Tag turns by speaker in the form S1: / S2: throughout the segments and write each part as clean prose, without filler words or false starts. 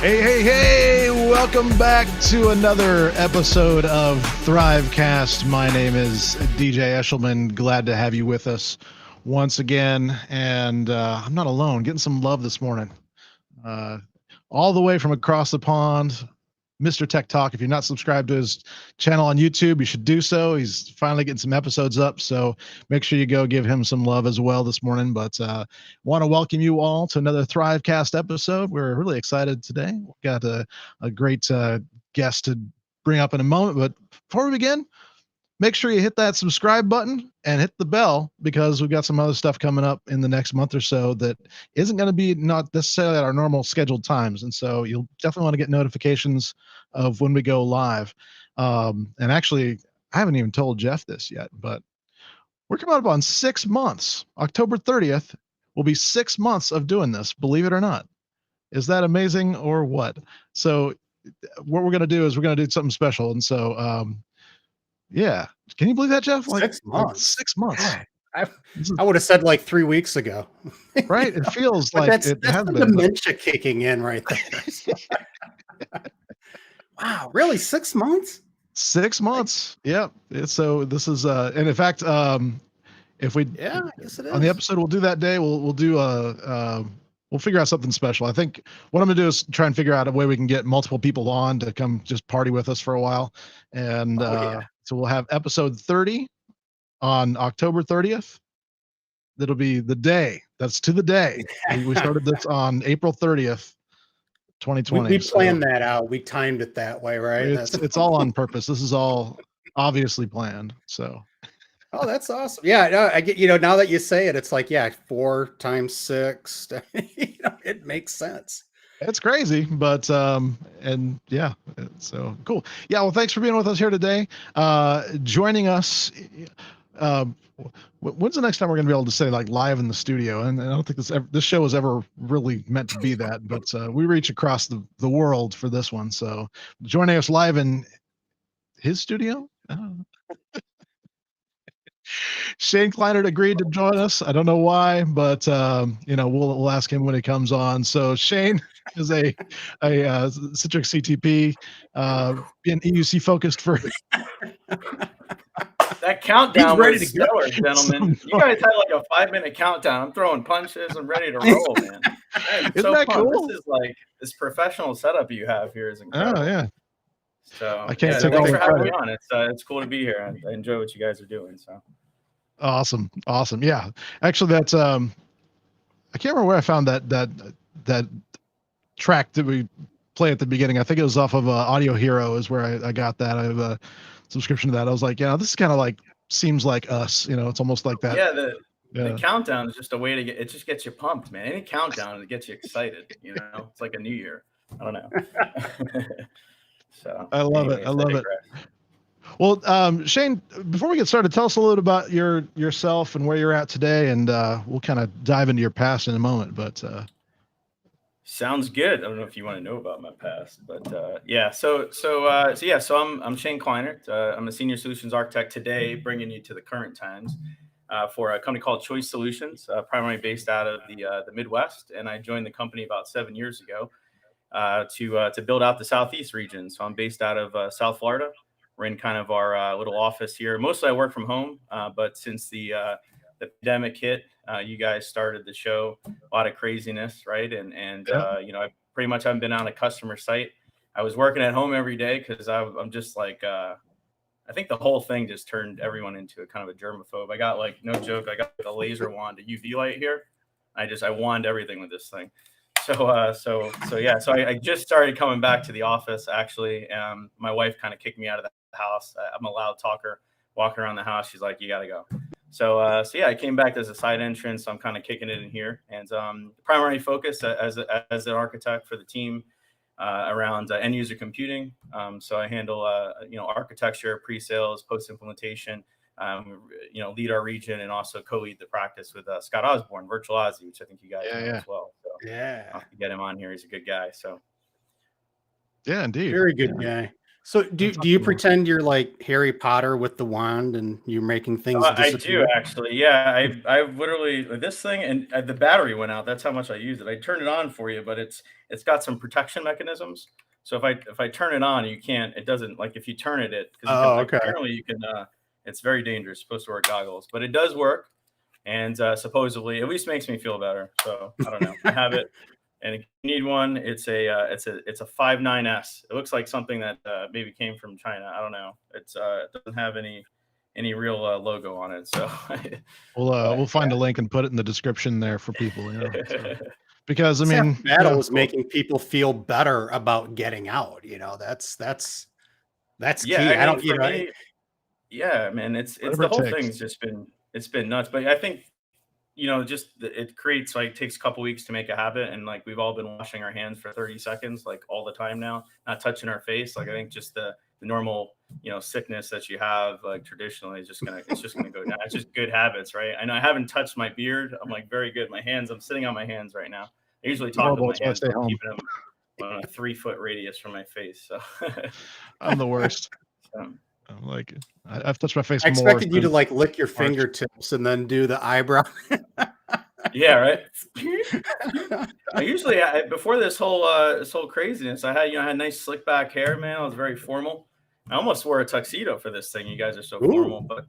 S1: Hey, welcome back to another episode of THRIVEcast. My name is DJ Eshelman. Glad to have you with us once again. And I'm not alone, getting some love this morning. All the way from across the pond, Mr. Tech Talk. If you're not subscribed to his channel on YouTube, you should do so. He's finally getting some episodes up, so make sure you go give him some love as well this morning. But want to welcome you all to another THRIVEcast episode. We're really excited today. We've got a great guest to bring up in a moment. But before we begin, make sure you hit that subscribe button and hit the bell, because we've got some other stuff coming up in the next month or so that isn't going to be not necessarily at our normal scheduled times. And so you'll definitely want to get notifications of when we go live. And actually, I haven't even told Jeff this yet, but we're coming up on 6 months. October 30th will be 6 months of doing this, believe it or not. Is that amazing or what? So what we're going to do is we're going to do something special. And so, yeah. Can you believe that, Jeff?
S2: 6 months.
S1: Like 6 months.
S2: I would have said like 3 weeks ago.
S1: Right? It feels like
S2: that's
S1: it has
S2: the
S1: been.
S2: dementia kicking in right there. Wow, really? 6 months?
S1: 6 months. Yep. So this is and in fact, if we
S2: I guess it is.
S1: on the episode we'll do that day, we'll do we'll figure out something special. I think what I'm gonna do is try and figure out a way we can get multiple people on to come just party with us for a while. And so we'll have episode 30 on October 30th. That'll be the day. That's to the day. We started this on April 30th, 2020.
S2: We planned that out. We timed it that way, right?
S1: It's all on purpose. This is all obviously planned. So.
S2: Oh, that's awesome. Yeah, no, I get, now that you say it, it's like, 4 times 6. It makes sense.
S1: It's crazy, but and yeah, so cool. Yeah, well, thanks for being with us here today. Joining us. When's the next time we're going to be able to say like live in the studio? And I don't think this show was ever really meant to be that, but we reach across the world for this one. So joining us live in his studio. Shane Kleinert agreed to join us. I don't know why, but we'll ask him when he comes on. So Shane is a Citrix CTP, being EUC focused for.
S3: That countdown was stellar, gentlemen. You guys had like a 5-minute countdown. I'm throwing punches. I'm ready to roll, man.
S1: Isn't that cool?
S3: This is like this professional setup you have here is incredible.
S1: Oh yeah.
S3: So
S1: I can't take
S3: thanks for having me on. It's cool to be here. I enjoy what you guys are doing. So
S1: awesome. Yeah, actually, that's I can't remember where I found that track that we play at the beginning. I think it was off of Audio Hero is where I got that. I have a subscription to that. I was like, this is kind of like seems like us. It's almost like that.
S3: Yeah, the countdown is just a way to it just gets you pumped, man. Any countdown, it gets you excited. It's like a new year. I don't know. So
S1: I love it. Well, Shane, before we get started, tell us a little bit about yourself and where you're at today, and we'll kind of dive into your past in a moment. But
S3: sounds good. I don't know if you want to know about my past, but So I'm Shane Kleinert. I'm a senior solutions architect today, bringing you to the current times for a company called Choice Solutions, primarily based out of the Midwest. And I joined the company about 7 years ago to build out the Southeast region. So I'm based out of South Florida. We're in kind of our little office here. Mostly I work from home, but since the pandemic hit, you guys started the show, a lot of craziness, right? And I pretty much haven't been on a customer site. I was working at home every day because I'm just like, I think the whole thing just turned everyone into a kind of a germaphobe. I got like, no joke, I got a laser wand, a UV light here. I wand everything with this thing. So I just started coming back to the office, actually. My wife kind of kicked me out of the house. I'm a loud talker, walking around the house. She's like, you got to go. So I came back as a side entrance. So I'm kind of kicking it in here. And primary focus as an architect for the team around end user computing. So I handle, architecture, pre-sales, post-implementation, lead our region, and also co-lead the practice with Scott Osborne, Virtual Ozzy, which I think you guys know as well. So I'll have to get him on here. He's a good guy. So
S1: yeah, indeed.
S2: Very good guy. So do you pretend you're like Harry Potter with the wand and you're making things
S3: I
S2: disappear?
S3: do actually. Yeah, I literally this thing and the battery went out. That's how much I used it. I turned it on for you, but it's got some protection mechanisms. So if I turn it on, you can't. It doesn't like if you turn it because you can
S2: Oh,
S3: like
S2: okay.
S3: apparently you can. It's very dangerous. You're supposed to wear goggles, but it does work, and supposedly at least makes me feel better. So I don't know. I have it. And if you need one, it's a 59S. It looks like something that maybe came from China. I don't know. It doesn't have any real logo on it. So
S1: We'll find a link and put it in the description there for people. Because I mean,
S2: battle is making people feel better about getting out. That's
S3: yeah.
S2: key.
S3: I
S2: I
S3: mean,
S2: don't.
S3: for me, yeah, man. It's
S1: whatever
S3: the
S1: it
S3: whole
S1: takes.
S3: thing's just been nuts. But I think just it creates like takes a couple weeks to make a habit, and like we've all been washing our hands for 30 seconds like all the time now, not touching our face. Like I think just the normal sickness that you have like traditionally is it's just gonna go down. It's just good habits, right? I know I haven't touched my beard. I'm like very good. My hands, I'm sitting on my hands right now. I usually talk
S1: Horrible.
S3: with
S1: That's
S3: my
S1: why I
S3: hands,
S1: stay
S3: but I'm
S1: home.
S3: keeping them on a 3-foot radius from my face. So
S1: I'm the worst.
S3: so,
S1: I'm like, I've touched my face
S2: I
S1: more.
S2: expected you to like lick your
S1: March.
S2: fingertips and then do the eyebrow.
S3: yeah, right. I usually before this whole craziness, I had nice slick back hair, man. I was very formal. I almost wore a tuxedo for this thing. You guys are so formal, but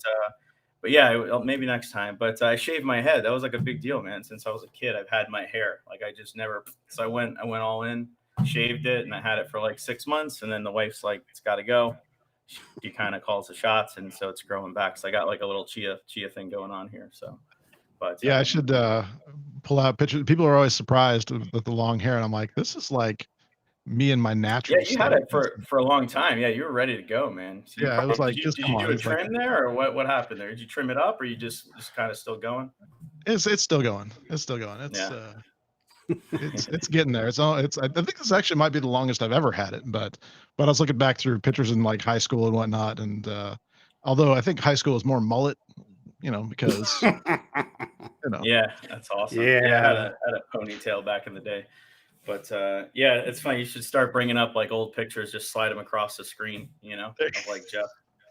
S3: yeah, maybe next time. But I shaved my head. That was like a big deal, man. Since I was a kid, I've had my hair. Like I just never. So I went all in, shaved it, and I had it for like 6 months. And then the wife's like, "It's got to go." She kind of calls the shots, and so it's growing back. So I got like a little chia thing going on here. So, but
S1: yeah, I should pull out pictures. People are always surprised with the long hair, and I'm like, this is like me in my natural
S3: yeah, you
S1: state.
S3: had it for a long time. Yeah, you were ready to go, man. So
S1: Yeah, it was like,
S3: did
S1: just
S3: you
S1: come
S3: do
S1: on.
S3: a
S1: It's like,
S3: trim there, or what happened there? Did you trim it up, or you just kind of still going?
S1: it's still going. It's still going.
S3: Yeah.
S1: It's getting there. I think this actually might be the longest I've ever had it, but I was looking back through pictures in like high school and whatnot, and although I think high school is more mullet, because
S3: Yeah, that's awesome. Yeah, I had a ponytail back in the day. But yeah, it's funny. You should start bringing up like old pictures, just slide them across the screen, of like Jeff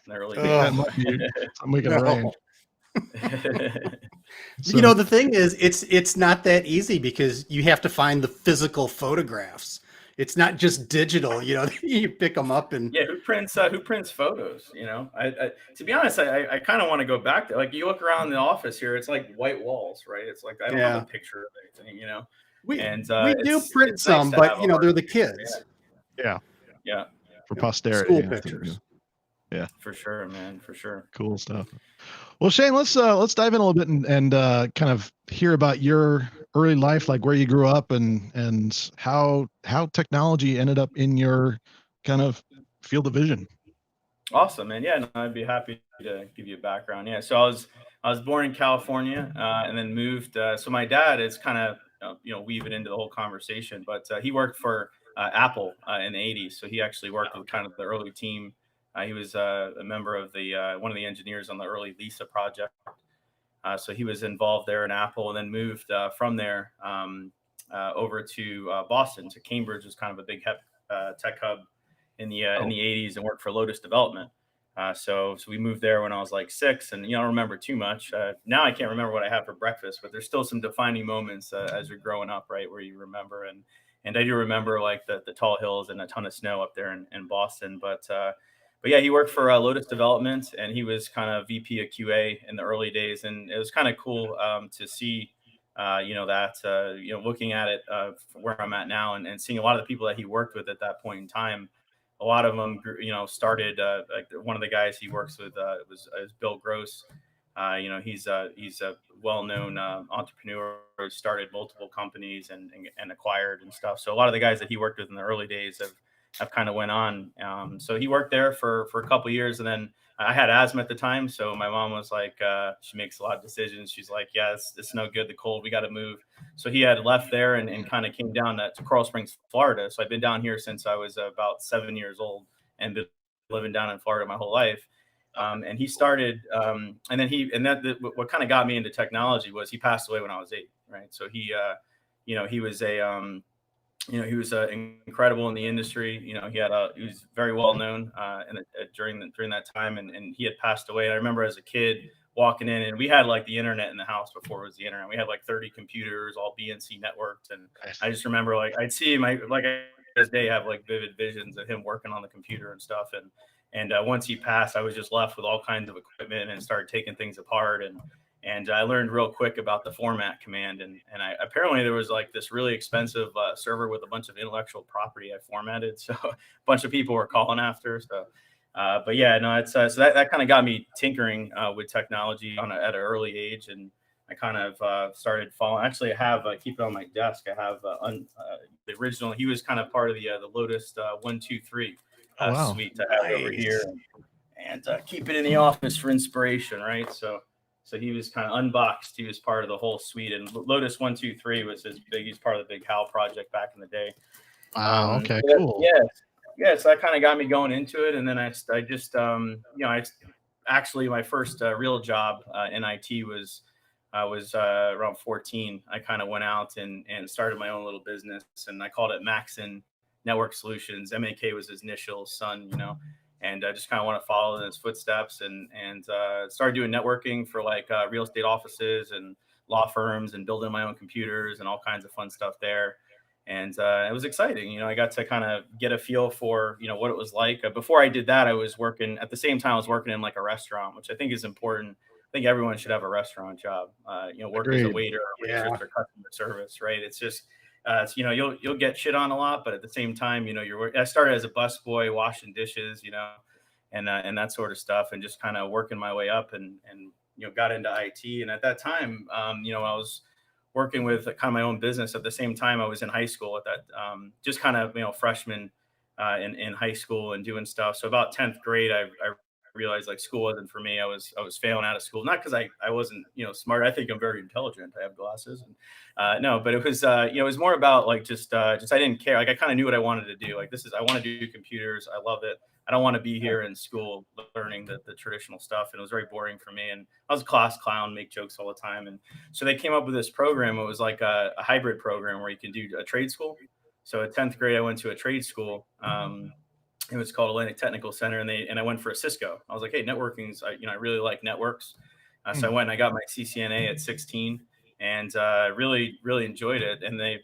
S3: in the early
S1: that
S3: days.
S1: might be something we can arrange.
S2: So, the thing is, it's not that easy because you have to find the physical photographs. It's not just digital. You pick them up and
S3: yeah, who prints photos? I to be honest, I kind of want to go back there. Like you look around the office here, it's like white walls, right? It's like I don't have a picture of anything,
S2: we
S3: and
S2: do print
S3: it's
S2: some,
S3: nice
S2: but they're the kids.
S1: Yeah, for
S2: Yeah.
S1: posterity.
S2: School pictures.
S1: Yeah,
S3: for sure, man, for sure.
S1: Cool stuff. Well, Shane, let's dive in a little bit and kind of hear about your early life, like where you grew up and how technology ended up in your kind of field of vision.
S3: Awesome, man. Yeah, no, I'd be happy to give you a background. Yeah, so I was born in California and then moved. So my dad is kind of weave it into the whole conversation, but he worked for Apple in the '80s. So he actually worked with kind of the early team. He was a member of the one of the engineers on the early Lisa project. So he was involved there in Apple, and then moved from there over to Boston. To Cambridge was kind of a big tech hub in the 80s, and worked for Lotus Development. So we moved there when I was like 6, and I don't remember too much. Now I can't remember what I had for breakfast, but there's still some defining moments as you're growing up, right, where you remember. And I do remember like the tall hills and a ton of snow up there in Boston. But yeah, he worked for Lotus Development, and he was kind of VP of QA in the early days, and it was kind of cool to see. Looking at it where I'm at now, and seeing a lot of the people that he worked with at that point in time. A lot of them, started like one of the guys he works with is Bill Gross. He's a well-known entrepreneur who started multiple companies and acquired and stuff. So a lot of the guys that he worked with in the early days have kind of went on. So he worked there for a couple of years, and then I had asthma at the time. So my mom was like, she makes a lot of decisions. She's like, yeah, it's no good. The cold, we got to move. So he had left there and kind of came down to Coral Springs, Florida. So I've been down here since I was about 7 years old and been living down in Florida my whole life. And he started, what kind of got me into technology was he passed away when I was 8. Right. So he was he was incredible in the industry. He was very well known during that time, and he had passed away. And I remember as a kid walking in, and we had like the internet in the house before it was the internet. We had like 30 computers, all BNC networked, and I just remember like I'd see him, this day have like vivid visions of him working on the computer and stuff. And once he passed, I was just left with all kinds of equipment and started taking things apart. And I learned real quick about the format command. And apparently there was like this really expensive server with a bunch of intellectual property I formatted. So a bunch of people were calling after. So, but yeah, no, it's so that kind of got me tinkering with technology at an early age. And I kind of started following. Actually, I have keep it on my desk. I have the original. He was kind of part of the Lotus 123
S1: Oh, wow.
S3: suite I have over here, and keep it in the office for inspiration, right? So he was kind of unboxed. He was part of the whole suite, and Lotus 123 was his big. He's part of the big HAL project back in the day.
S1: Wow. Okay. Cool.
S3: Yeah. So that kind of got me going into it, and then I just I actually my first real job in IT was around 14. I kind of went out and started my own little business, and I called it Maxon Network Solutions. MAK was his initial, son, and I just kind of want to follow in his footsteps and started doing networking for like real estate offices and law firms and building my own computers and all kinds of fun stuff there. And it was exciting. I got to kind of get a feel for, what it was like. Before I did that, I was working at the same time. I was working in like a restaurant, which I think is important. I think everyone should have a restaurant job, work as a waiter or waitress or customer service, right? It's just, you'll get shit on a lot, but at the same time, I started as a busboy washing dishes, and that sort of stuff, and just kind of working my way up and got into IT. And at that time, I was working with kind of my own business. At the same time, I was in high school at that, just kind of, freshman in high school and doing stuff. So about 10th grade, I realized like school wasn't for me. I was failing out of school, not because I wasn't smart. I think I'm very intelligent. I have glasses, and no, but it was it was more about like just I didn't care. Like I kind of knew what I wanted to do. Like I want to do computers. I love it. I don't want to be here in school learning the traditional stuff, and it was very boring for me. And I was a class clown, make jokes all the time, and so they came up with this program. It was like a hybrid program where you can do a trade school. So at 10th grade, I went to a trade school. It was called Atlantic Technical Center, and I went for a Cisco. I was like, hey, networking's, I really like networks. So I went and I got my CCNA at 16 and really, really enjoyed it. And they,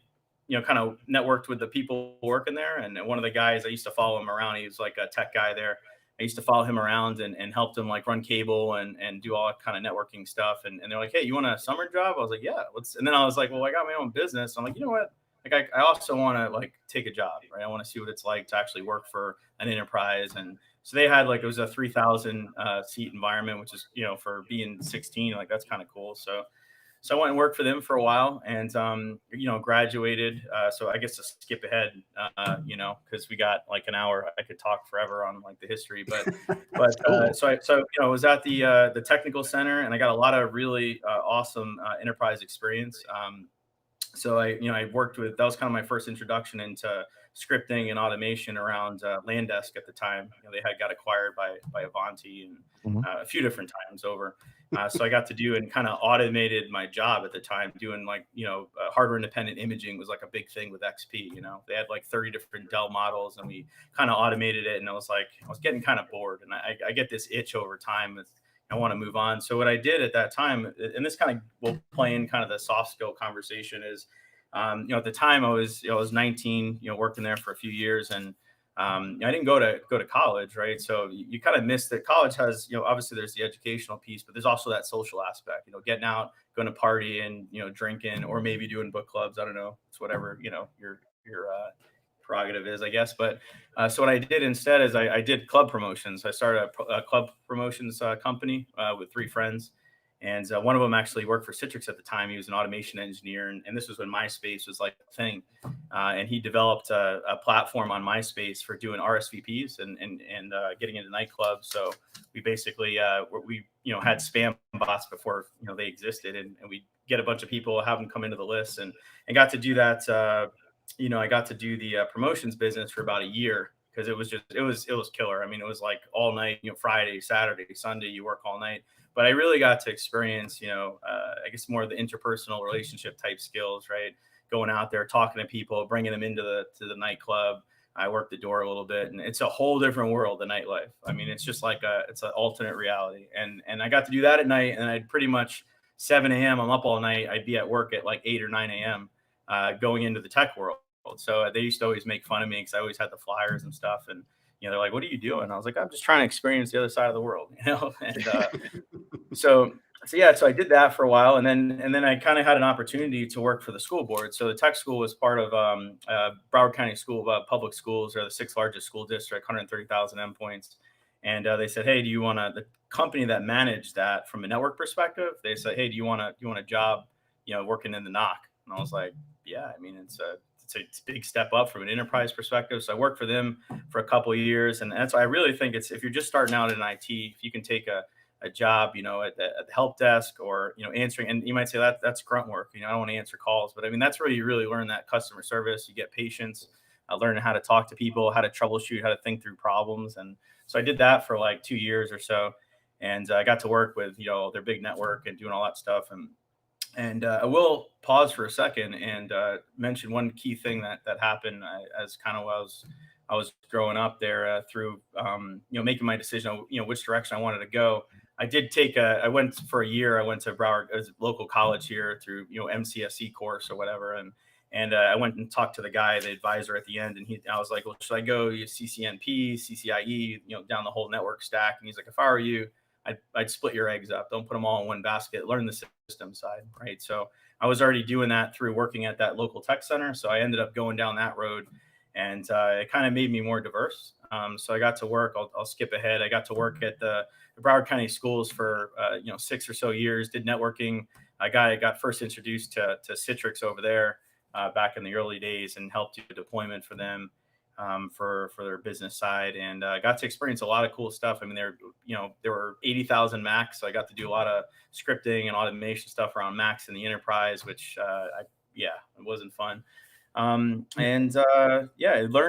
S3: kind of networked with the people working there. And one of the guys, I used to follow him around. He was like a tech guy there. I used to follow him around and helped him like run cable and do all that kind of networking stuff. And they're like, hey, you want a summer job? I was like, yeah. And then I was like, well, I got my own business. I'm like, you know what? Like I also want to like take a job, right? I want to see what it's like to actually work for an enterprise. And so they had like, it was a 3,000 seat environment, which is, for being 16, like that's kind of cool. So I went and worked for them for a while and, graduated. So I guess to skip ahead, cause we got like an hour, I could talk forever on like the history, so I was at the technical center and I got a lot of really awesome enterprise experience. So I worked with, that was kind of my first introduction into scripting and automation around Landesk at the time. They had got acquired by Avanti and a few different times over. So I got to do and kind of automated my job at the time doing like, hardware independent imaging was like a big thing with XP. They had like 30 different Dell models and we kind of automated it. And I was getting kind of bored and I get this itch over time. I want to move on. So what I did at that time, and this kind of will play in kind of the soft skill conversation is, at the time I was 19, working there for a few years and I didn't go to college. Right. So you kind of miss that college has, obviously there's the educational piece, but there's also that social aspect, getting out, going to party and, drinking or maybe doing book clubs. I don't know. It's whatever, your prerogative is, I guess. But so what I did instead is I did club promotions. I started a club promotions company with 3 friends. And one of them actually worked for Citrix at the time. He was an automation engineer. And this was when MySpace was like a thing. And he developed a platform on MySpace for doing RSVPs and getting into nightclubs. So we basically, we had spam bots before, they existed. And we get a bunch of people, have them come into the list and got to do that. I got to do the promotions business for about a year because it was killer. I mean, it was like all night, Friday, Saturday, Sunday, you work all night. But I really got to experience, I guess more of the interpersonal relationship type skills, right? going out there, talking to people, bringing them into the nightclub. I worked the door a little bit, and it's a whole different world, the nightlife. I mean, it's just like it's an alternate reality. And I got to do that at night, and I'd pretty much 7 a.m. I'm up all night. I'd be at work at like 8 or 9 a.m. Going into the tech world. So they used to always make fun of me because I always had the flyers and stuff. And, they're like, what are you doing? I was like, I'm just trying to experience the other side of the world, And so I did that for a while. And then I kind of had an opportunity to work for the school board. So the tech school was part of Broward County School Public Schools. They're the 6th largest school district, 130,000 endpoints. And they said, hey, do you want the company that managed that from a network perspective? They said, hey, do you want a job, working in the NOC? And I was like, yeah, I mean, it's a big step up from an enterprise perspective. So I worked for them for a couple of years. And that's why I really think if you're just starting out in IT, if you can take a job, at the help desk or, answering, and you might say that's grunt work, I don't want to answer calls, but I mean, that's where you really learn that customer service. You get patience, learning how to talk to people, how to troubleshoot, how to think through problems. And so I did that for like 2 years or so. And I got to work with, their big network and doing all that stuff. And I will pause for a second and mention one key thing that happened as kind of I was growing up there through making my decision, which direction I wanted to go. I went for a year. I went to Broward, a local college here through MCSE course or whatever, and I went and talked to the guy, the advisor at the end, and I was like, well, should I go CCNP, CCIE, down the whole network stack? And he's like, if I were you, I'd split your eggs up. Don't put them all in one basket. Learn the system side, right? So I was already doing that through working at that local tech center. So I ended up going down that road, and it kind of made me more diverse. So I got to work. I'll skip ahead. I got to work at the Broward County schools for 6 or so years. Did networking. I got first introduced to Citrix over there back in the early days, and helped do a deployment for them. For their business side, and got to experience a lot of cool stuff. I mean, there were 80,000 Macs, so I got to do a lot of scripting and automation stuff around Macs in the enterprise, which it wasn't fun. I learned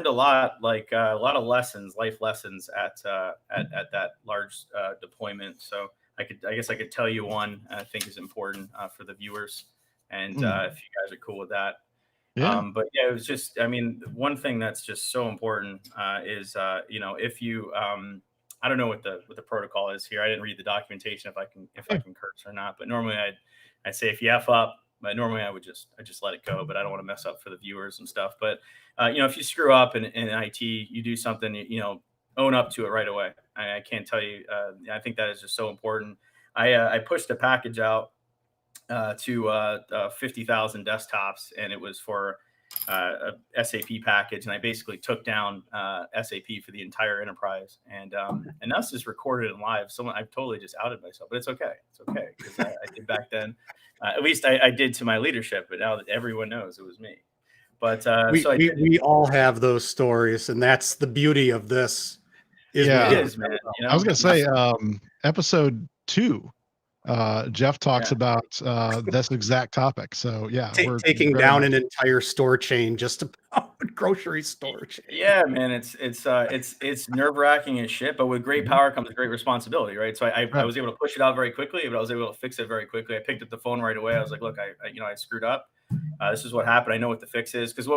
S3: a lot, a lot of lessons, life lessons at that large deployment. So I guess I could tell you one I think is important for the viewers, and if you guys are cool with that.
S1: Yeah.
S3: But yeah, it was just, I mean, one thing that's just so important is, if you, I don't know what the protocol is here. I didn't read the documentation if I can curse or not, but normally I'd say if you F up, but normally I just let it go, but I don't want to mess up for the viewers and stuff. But, if you screw up in IT, you do something, own up to it right away. I can't tell you. I think that is just so important. I pushed a package out to 50,000 desktops, and it was for a SAP package, and I basically took down SAP for the entire enterprise, and us is recorded and live. I've totally just outed myself, but it's okay because I did back then. At least I did to my leadership, but now that everyone knows it was me. But
S2: we all have those stories, and that's the beauty of this.
S3: It is, man.
S1: I was gonna say episode 2. Jeff talks about this exact topic. So yeah,
S2: we're taking down an entire store chain, just about grocery store chain.
S3: Yeah, man, it's nerve wracking as shit, but with great power comes great responsibility, right? So I was able to push it out very quickly, but I was able to fix it very quickly. I picked up the phone right away. I was like, look, I screwed up. This is what happened. I know what the fix is, because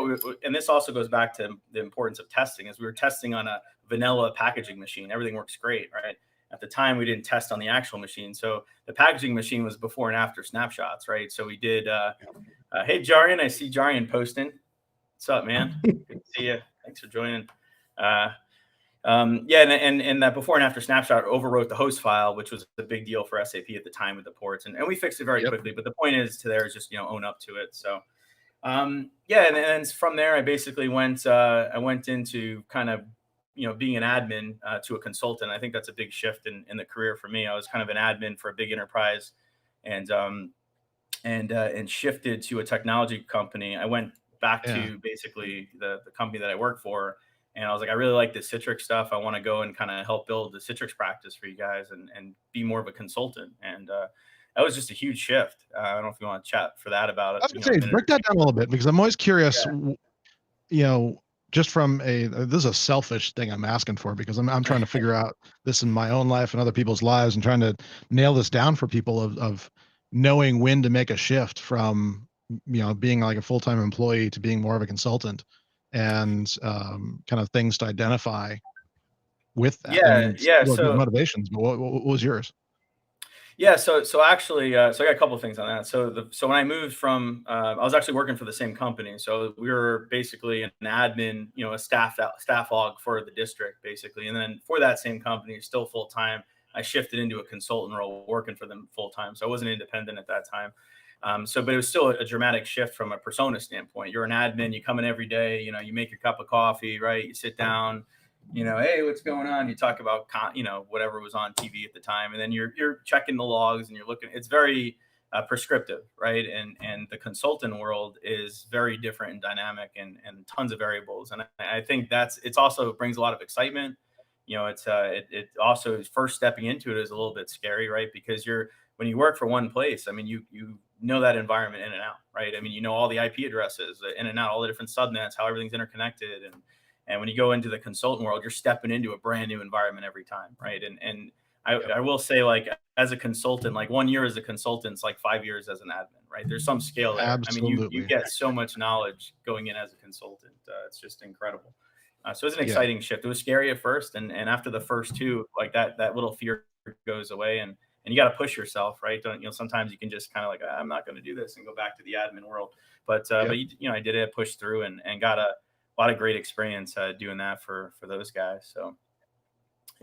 S3: and this also goes back to the importance of testing. As we were testing on a vanilla packaging machine, everything works great, right? At the time, we didn't test on the actual machine. So the packaging machine was before and after snapshots, right? So we did, hey, Jarian, I see Jarian posting. What's up, man? Good to see you. Thanks for joining. And that before and after snapshot overwrote the host file, which was a big deal for SAP at the time with the ports. And we fixed it very quickly. But the point is just, own up to it. So, and then from there, I basically went into kind of, being an admin to a consultant. I think that's a big shift in the career for me. I was kind of an admin for a big enterprise, and shifted to a technology company. I went back to basically the company that I work for, and I was like, I really like this Citrix stuff. I want to go and kind of help build the Citrix practice for you guys and be more of a consultant. And that was just a huge shift. I don't know if you want to chat for that about it.
S1: I was going to say, break that down a little bit, because I'm always curious, just from this is a selfish thing I'm asking for, because I'm trying to figure out this in my own life and other people's lives, and trying to nail this down for people of knowing when to make a shift from being like a full-time employee to being more of a consultant, and kind of things to identify with that. I
S3: Yeah,
S1: mean,
S3: yeah.
S1: what motivations, but what was yours?
S3: Yeah, so actually, so I got a couple of things on that. So when I moved from, I was actually working for the same company. So we were basically an admin, a staff log for the district, basically. And then for that same company, still full time, I shifted into a consultant role, working for them full time. So I wasn't independent at that time. But it was still a dramatic shift from a persona standpoint. You're an admin, you come in every day, you make your cup of coffee, right? You sit down, hey, what's going on? You talk about, whatever was on TV at the time, and then you're checking the logs and you're looking. It's very prescriptive, right? And the consultant world is very different and dynamic, and tons of variables. And I think it's also brings a lot of excitement. It also is first stepping into it is a little bit scary, right? Because when you work for one place, I mean, you know that environment in and out, right? I mean, you know all the IP addresses in and out, all the different subnets, how everything's interconnected, and when you go into the consultant world, you're stepping into a brand new environment every time, right? And I will say, like, as a consultant, like 1 year as a consultant is like 5 years as an admin, right? There's some scale there. I mean, you
S1: Absolutely.
S3: get so much knowledge going in as a consultant. It's just incredible. So it's an
S1: Yeah.
S3: exciting shift. It was scary at first, and after the first two, like that little fear goes away, and you got to push yourself, right? Sometimes you can just kind of like, I'm not going to do this and go back to the admin world. But I did it, pushed through, and got a lot of great experience doing that for those guys. So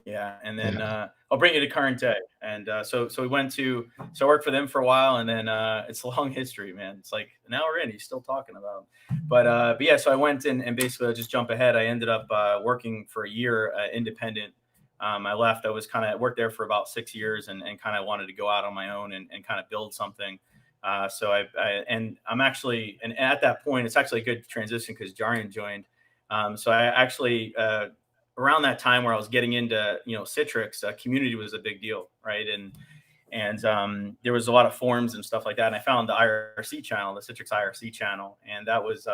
S3: yeah, and then I'll bring you to current day. And so I worked for them for a while, and then it's a long history, man. It's like an hour in, he's still talking about them. But yeah, so I went in, and basically I'll just jump ahead. I ended up working for a year independent. I left. I worked there for about 6 years, and kind of wanted to go out on my own and kind of build something. I'm actually, and at that point, it's actually a good transition because Jarian joined. So I actually, around that time where I was getting into, Citrix, community was a big deal, right? And there was a lot of forums and stuff like that. And I found the IRC channel, the Citrix IRC channel, and that was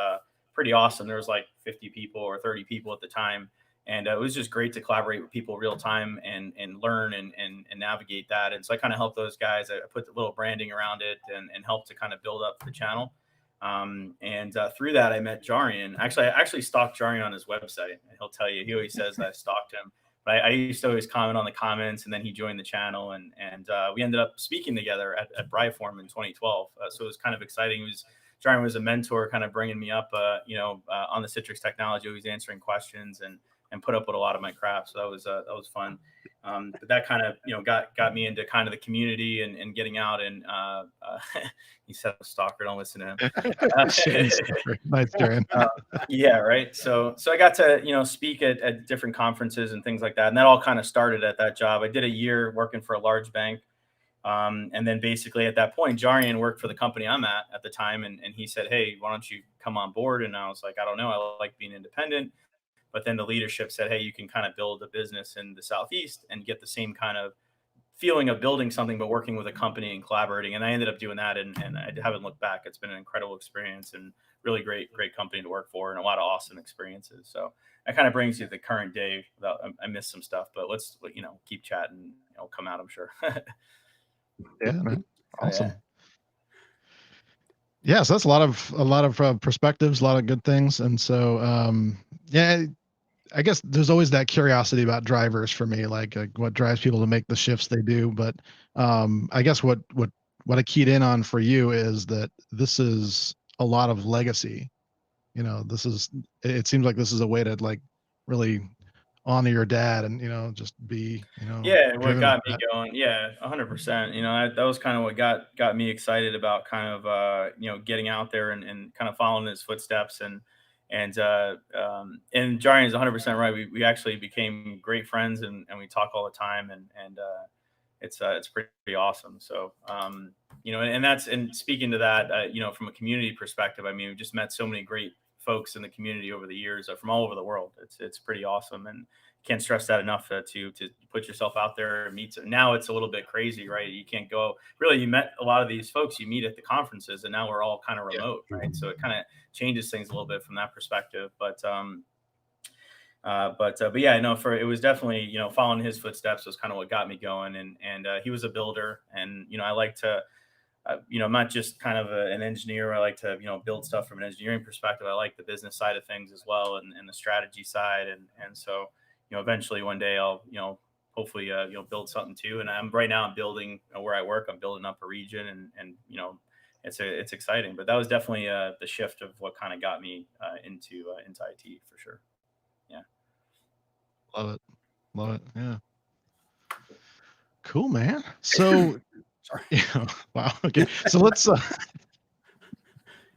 S3: pretty awesome. There was like 50 people or 30 people at the time. And it was just great to collaborate with people real time and learn and navigate that. And so I kind of helped those guys. I put a little branding around it and helped to kind of build up the channel. Through that, I met Jarian. Actually, I actually stalked Jarian on his website. He'll tell you, he always says that I stalked him. But I used to always comment on the comments, and then he joined the channel, and we ended up speaking together at Bryform in 2012. So it was kind of exciting. Jarian was a mentor, kind of bringing me up, on the Citrix technology, always answering questions and put up with a lot of my crap. So that was fun. But that kind of, got me into kind of the community and getting out. And he said, "Stalker, don't listen to him."
S1: Nice, Jarian.
S3: Yeah, right. So I got to, speak at different conferences and things like that. And that all kind of started at that job. I did a year working for a large bank. And then basically at that point, Jarian worked for the company I'm at the time. And he said, "Hey, why don't you come on board?" And I was like, "I don't know. I like being independent." But then the leadership said, "Hey, you can kind of build a business in the Southeast and get the same kind of feeling of building something, but working with a company and collaborating." And I ended up doing that, and I haven't looked back. It's been an incredible experience and really great company to work for, and a lot of awesome experiences. So that kind of brings you to the current day. I missed some stuff, but let's keep chatting. It'll come out, I'm sure.
S1: Yeah, man. Awesome.
S3: Yeah.
S1: Yeah, so that's a lot of perspectives, a lot of good things. And so yeah, I guess there's always that curiosity about drivers for me, like what drives people to make the shifts they do. But I guess what I keyed in on for you is that this is a lot of legacy. It seems like this is a way to like really honor your dad and just be
S3: Yeah, what
S1: driven by
S3: got me
S1: that.
S3: going. Yeah, 100%. That was kind of what got me excited about kind of getting out there and kind of following his footsteps. And Jarian is 100% right. We actually became great friends, and we talk all the time, and it's pretty awesome. So and speaking to that, from a community perspective, I mean, we've just met so many great folks in the community over the years from all over the world. It's pretty awesome, and can't stress that enough, to put yourself out there and meet. Now it's a little bit crazy, right? You can't go really. You met a lot of these folks you meet at the conferences, and now we're all kind of remote, right? So it kind of changes things a little bit from that perspective. But yeah, it was definitely, following his footsteps was kind of what got me going. And he was a builder, and I like to I'm not just kind of an engineer. I like to, build stuff from an engineering perspective. I like the business side of things as well, and the strategy side. And so, eventually one day I'll, hopefully, build something too. And right now I'm building where I work. I'm building up a region, and it's exciting. But that was definitely the shift of what kind of got me into IT for sure. Yeah.
S1: Love it. Yeah. Cool, man. So, wow. Okay. So let's.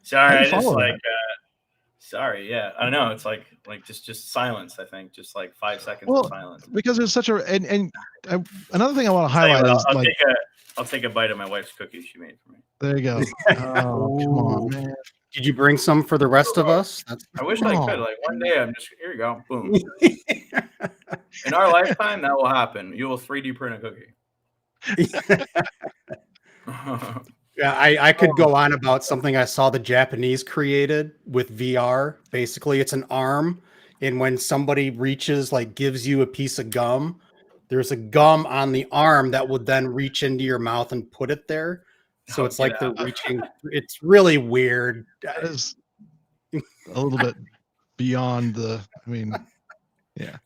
S3: Sorry, I just like. Sorry. Yeah, I know. It's like just silence. I think just like 5 seconds of silence.
S1: Because there's such a another thing I want to highlight is
S3: I'll take a bite of my wife's cookies she made for me.
S1: There you go. Oh, come on, man.
S2: Did you bring some for the rest of us?
S3: I wish I could. Like one day, here you go. Boom. In our lifetime, that will happen. You will 3D print a cookie.
S2: Yeah, I could go on about something I saw the Japanese created with VR. Basically, it's an arm, and when somebody reaches, like gives you a piece of gum, there's a gum on the arm that would then reach into your mouth and put it there. So it's like they're reaching. It's really weird.
S1: That is a little bit beyond the. I mean, yeah.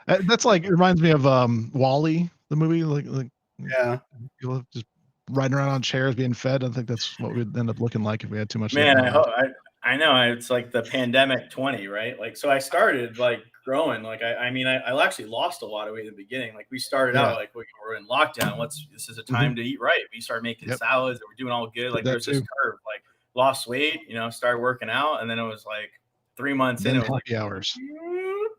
S1: That's like it reminds me of Wall-E, the movie. Like
S2: yeah,
S1: people just riding around on chairs being fed. I think that's what we'd end up looking like if we had too much.
S3: Man, I know it's like the pandemic 20, right? Like, so I started like growing. Like, I actually lost a lot of weight in the beginning. Like, we started out like we're in lockdown. This is a time to eat right. We started making salads, and we're doing all good. Like, there's this curve. Like, lost weight, started working out, and then it was like 3 months in. It was
S1: happy
S3: like
S1: hours.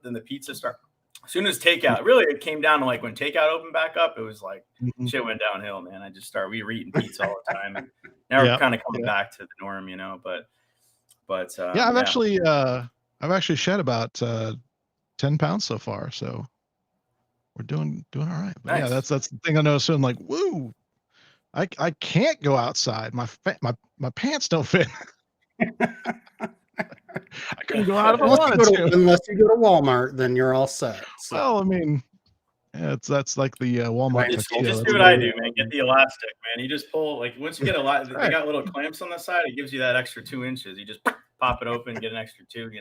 S3: Then the pizza started. As soon as takeout, really, it came down to like when takeout opened back up, it was like shit went downhill, man. We were eating pizza all the time, and now we're kind of coming back to the norm, But
S1: I've actually shed about 10 pounds so far, so we're doing all right. But
S3: nice.
S1: Yeah, that's the thing I noticed. I'm like, woo, I can't go outside. My pants don't fit. I couldn't go out if I wanted to.
S2: Unless you go to Walmart, then you're all set. So.
S1: Well, I mean, that's like the Walmart.
S3: Just do what I do, man. Get the elastic, man. You just pull, like, once you get they got little clamps on the side. It gives you that extra 2 inches. You just pop it open, get an extra 2.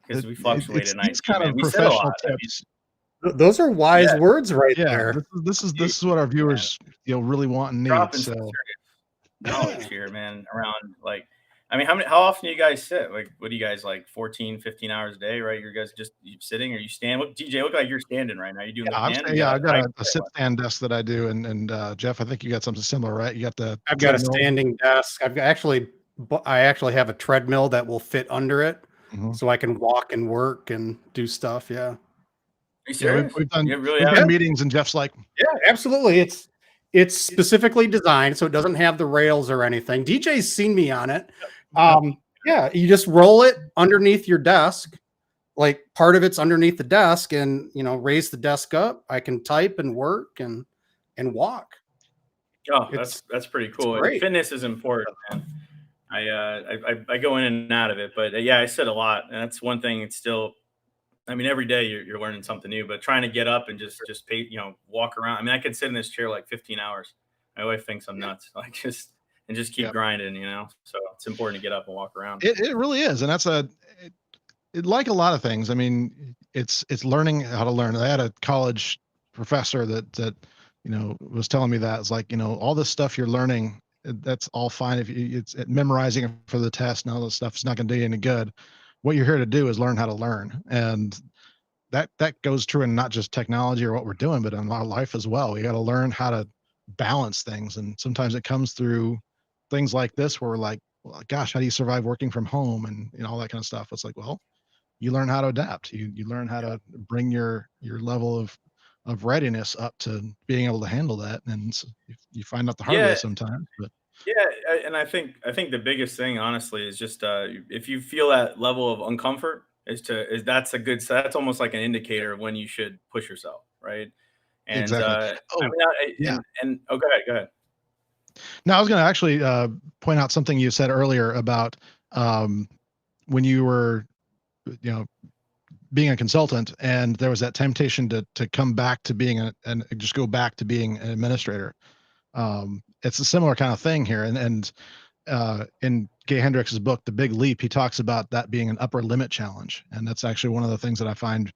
S3: Because we fluctuate at night.
S1: It's kind of professional tips.
S2: Those are wise words right there.
S1: This is what our viewers really want and need. So
S3: knowledge here, man. Around like. I mean, how often do you guys sit? Like, what do you guys like 14, 15 hours a day, right? You guys just sitting or you stand? DJ, look like you're standing right now. You doing the stand?
S1: I've got a sit stand desk that I do. And Jeff, I think you got something similar, right? You got
S2: I've got a standing desk. I actually have a treadmill that will fit under it. So I can walk and work and do stuff. Yeah.
S3: Are you serious?
S1: We've done meetings and Jeff's like,
S2: yeah, absolutely. It's specifically designed so it doesn't have the rails or anything. DJ's seen me on it. Yeah, you just roll it underneath your desk. Like part of it's underneath the desk, and raise the desk up. I can type and work and walk.
S3: Oh, that's pretty cool. Fitness is important, man. I go in and out of it, but I sit a lot, and that's one thing. It's still, I mean, every day you're learning something new, but trying to get up and just walk around. I mean, I could sit in this chair like 15 hours. My wife thinks I'm nuts. Like just keep grinding, So it's important to get up and walk around.
S1: It really is, and that's like a lot of things. I mean, it's learning how to learn. I had a college professor that was telling me that it's like all this stuff you're learning, that's all fine if it's memorizing it for the test and all this stuff is not going to do you any good. What you're here to do is learn how to learn, and that goes true in not just technology or what we're doing, but in our life as well. We got to learn how to balance things, and sometimes it comes through things like this where we're like, well, gosh, how do you survive working from home and all that kind of stuff? It's like, well, you learn how to adapt. You learn how to bring your level of readiness up to being able to handle that, and you find out the hard way sometimes. But
S3: and I think the biggest thing, honestly, is just if you feel that level of uncomfort, that's almost like an indicator of when you should push yourself, right? And
S1: exactly.
S3: Go ahead.
S1: Now, I was going to actually point out something you said earlier about when you were, being a consultant, and there was that temptation to come back to being and just go back to being an administrator. it's a similar kind of thing here. And in Gay Hendricks' book, The Big Leap, he talks about that being an upper limit challenge. And that's actually one of the things that I find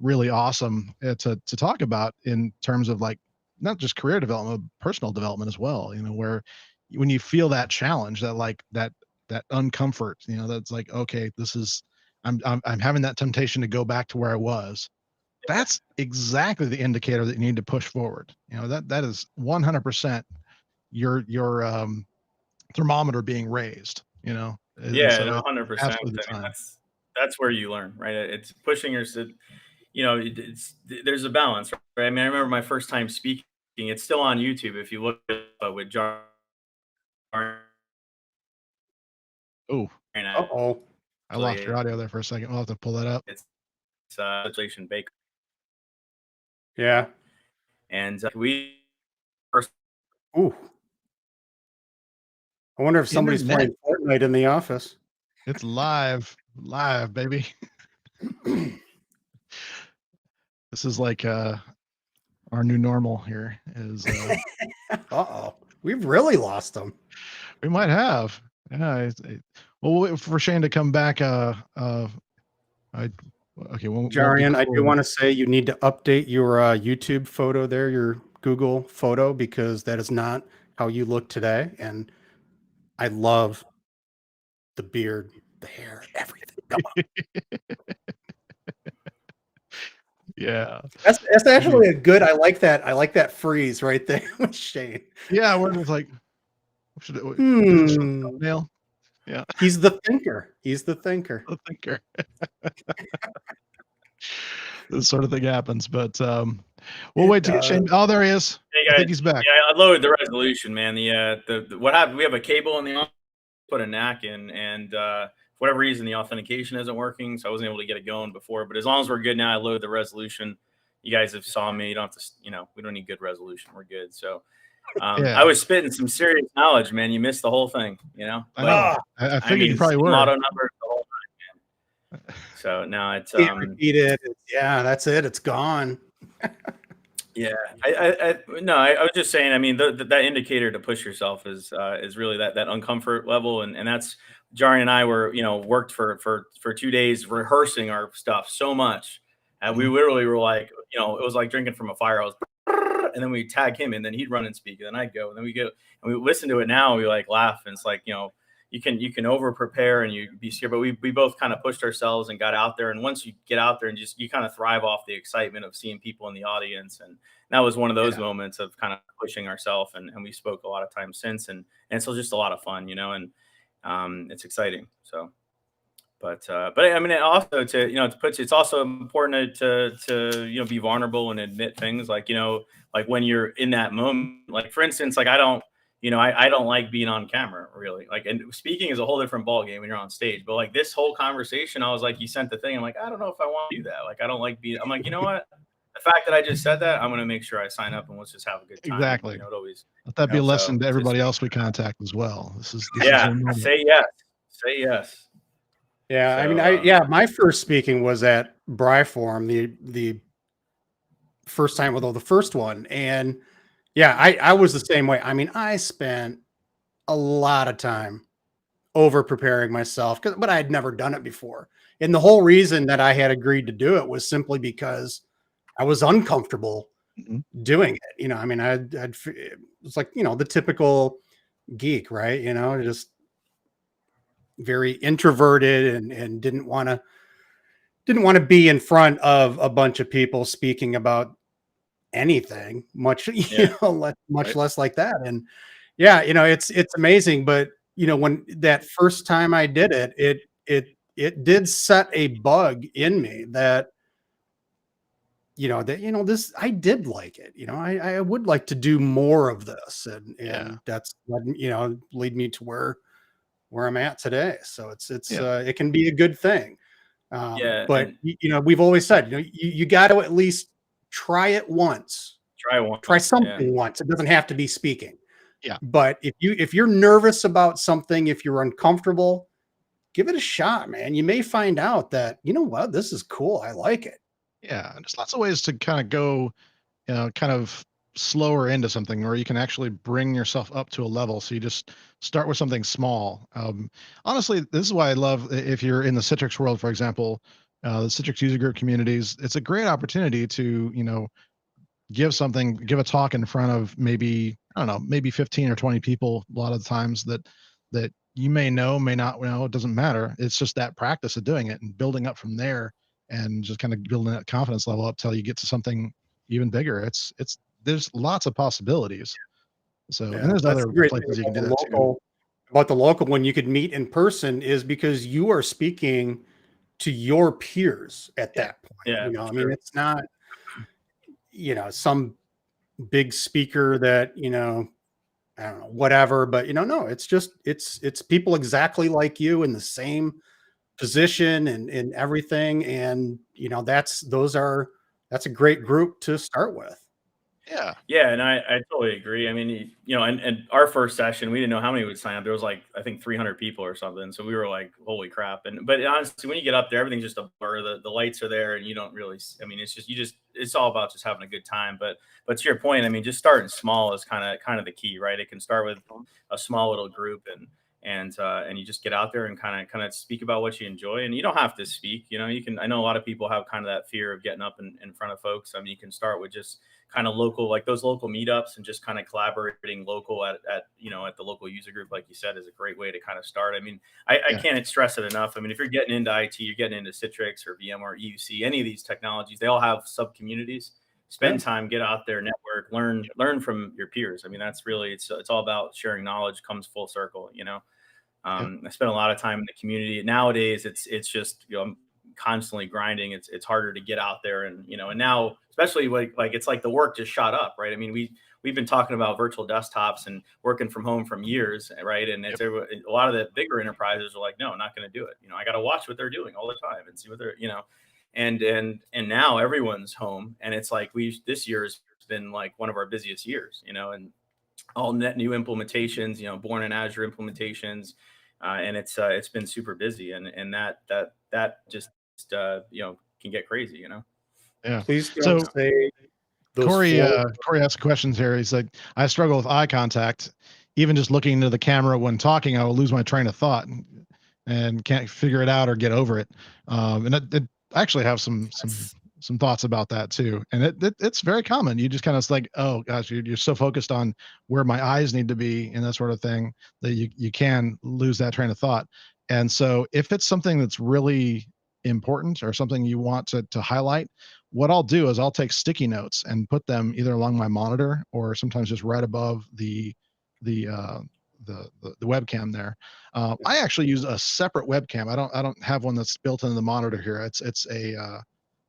S1: really awesome to talk about in terms of like, not just career development, but personal development as well, where when you feel that challenge, that like that uncomfort, that's like, okay, this is, I'm having that temptation to go back to where I was. That's exactly the indicator that you need to push forward. That is 100% your thermometer being raised, and
S3: Yeah,
S1: so
S3: no,
S1: it's
S3: 100%.
S1: absolutely
S3: I
S1: the
S3: mean,
S1: time.
S3: that's where you learn, right? It's pushing yourself. There's a balance, right? I mean, I remember my first time speaking. It's still on YouTube if you look at it, with John.
S1: Oh,
S2: Uh-oh.
S1: I lost your
S3: Actually,
S1: audio there for a second. We'll have to pull that up.
S3: it's Legislation Baker,
S2: Yeah.
S3: and we first.
S2: Ooh. I wonder if somebody's
S1: Internet.
S2: playing Fortnite in the office.
S1: It's live, baby. This is like our new normal here is
S2: Uh-oh. We've really lost them.
S1: we might have. Yeah. Well, we'll wait for Shane to come back. Okay. Won't be
S2: Jarian, I do
S1: cool.
S2: want to say you need to update your YouTube photo there, your Google photo, because that is not how you look today. And I love the beard, the hair, everything. Come on.
S1: Yeah.
S2: That's actually a good. I like that. I like that freeze right there with Shane.
S1: Yeah. We're just like, should it, thumbnail? Yeah.
S2: He's the thinker. He's the thinker.
S1: The thinker. This sort of thing happens, but we'll wait to get Shane. Oh, there he is.
S3: Hey
S1: I
S3: guys,
S1: think he's back.
S3: yeah, I lowered the resolution, man. The what happened? We have a cable in the office, put a NAC in, and for whatever reason, the authentication isn't working, so I wasn't able to get it going before. But as long as we're good now, I lowered the resolution. You guys have saw me. You don't have to, we don't need good resolution. We're good. So
S1: Yeah.
S3: I was spitting some serious knowledge, man. You missed the whole thing,
S1: I know. I figured you probably were.
S3: Lotto numbers the whole time, man. So now it's
S2: repeat it. Yeah, that's it. It's gone.
S3: Yeah, I was just saying. I mean, that indicator to push yourself is really that uncomfort level, and that's Jari and I were worked for 2 days rehearsing our stuff so much, and we literally were like, it was like drinking from a fire hose, and then we tag him, and then he'd run and speak, and then I'd go, and then we go and we listen to it now, we like laugh, and it's like you can over prepare and you be scared, but we both kind of pushed ourselves and got out there. And once you get out there and you kind of thrive off the excitement of seeing people in the audience. And that was one of those moments of kind of pushing ourselves. And we spoke a lot of times since, and so just a lot of fun, and it's exciting. So, but I mean, it also it's also important to be vulnerable and admit things like when you're in that moment, like for instance, like I don't like being on camera really, like, and speaking is a whole different ball game when you're on stage. But like this whole conversation, I was like, you sent the thing. I'm like, I don't know if I want to do that. Like, I don't like being. I'm like, you know what? The fact that I just said that, I'm going to make sure I sign up and let's just have a good time.
S1: Exactly.
S3: It always
S1: let that be a lesson to everybody else we contact as well. This is
S3: say yes. Say yes.
S2: Yeah, so, I mean, my first speaking was at Bryform, the first time, although the first one, and yeah, I was the same way. I mean, I spent a lot of time over preparing myself, but I had never done it before. And the whole reason that I had agreed to do it was simply because I was uncomfortable doing it. I mean, it was like, the typical geek, right? Just very introverted and didn't want to be in front of a bunch of people speaking about anything much, much less like that. And it's amazing. But when that first time I did it, it did set a bug in me that this, I did like it. I would like to do more of this, and that's what lead me to where I'm at today. So it's it can be a good thing. But we've always said you got to at least try it once. Try something once. It doesn't have to be speaking.
S1: Yeah.
S2: But if you're nervous about something, if you're uncomfortable, give it a shot, man. You may find out that, what, this is cool. I like it.
S1: Yeah. There's lots of ways to kind of go, kind of slower into something, or you can actually bring yourself up to a level. So you just start with something small. Honestly, this is why I love, if you're in the Citrix world, for example, the Citrix user group communities, it's a great opportunity to, give a talk in front of maybe, I don't know, maybe 15 or 20 people a lot of the times that you may not know, it doesn't matter. It's just that practice of doing it and building up from there, and just kind of building that confidence level up till you get to something even bigger. There's lots of possibilities. So, and
S2: Yeah,
S1: there's
S2: that's
S1: other
S2: the great thing
S1: places you can
S2: about
S1: do
S2: the
S1: that too.
S2: local when you could meet in person is because you are speaking to your peers at
S1: Yeah.
S2: that point.
S3: Yeah,
S2: I mean,
S3: sure.
S2: it's not, some big speaker that, I don't know, whatever, but no, it's just, it's people exactly like you in the same position and everything. And, that's a great group to start with.
S1: Yeah.
S3: Yeah, and I totally agree. I mean, and our first session, we didn't know how many would sign up. There was like, I think 300 people or something. So we were like, holy crap. But honestly, when you get up there, everything's just a blur. The lights are there, and you don't really. I mean, it's all about just having a good time. But to your point, I mean, just starting small is kind of the key, right? It can start with a small little group, and you just get out there and kind of speak about what you enjoy. And you don't have to speak. You can. I know a lot of people have kind of that fear of getting up in front of folks. I mean, you can start with just kind of local, like those local meetups, and just kind of collaborating local at the local user group, like you said, is a great way to kind of start. I mean, I
S1: Yeah.
S3: can't stress it enough. I mean, if you're getting into IT, you're getting into Citrix or VMware, EUC, any of these technologies, they all have sub communities. Spend time, get out there, network, learn from your peers. I mean, that's really, it's all about sharing knowledge, comes full circle.
S1: Yeah.
S3: I spent a lot of time in the community. Nowadays, it's just, I'm constantly grinding. It's harder to get out there, and now, especially like it's like the work just shot up, right? I mean, we've been talking about virtual desktops and working from home from years, right? And it's a lot of the bigger enterprises are like, no, I'm not going to do it. I got to watch what they're doing all the time and see what they're. And now everyone's home, and it's like this year's been like one of our busiest years, and all net new implementations, born in Azure implementations, and it's been super busy, and that just can get crazy.
S1: Yeah.
S2: Please don't
S1: So
S2: say those
S1: Corey,
S2: four.
S1: Corey asked questions here. He's like, I struggle with eye contact. Even just looking into the camera when talking, I will lose my train of thought and can't figure it out or get over it. And I actually have some thoughts about that too. And it's very common. You just kind of, it's like, oh gosh, you're so focused on where my eyes need to be and that sort of thing that you can lose that train of thought. And so if it's something that's really important or something you want to highlight, what I'll do is I'll take sticky notes and put them either along my monitor or sometimes just right above the uh, the webcam there. I actually use a separate webcam. I don't have one that's built into the monitor here. It's a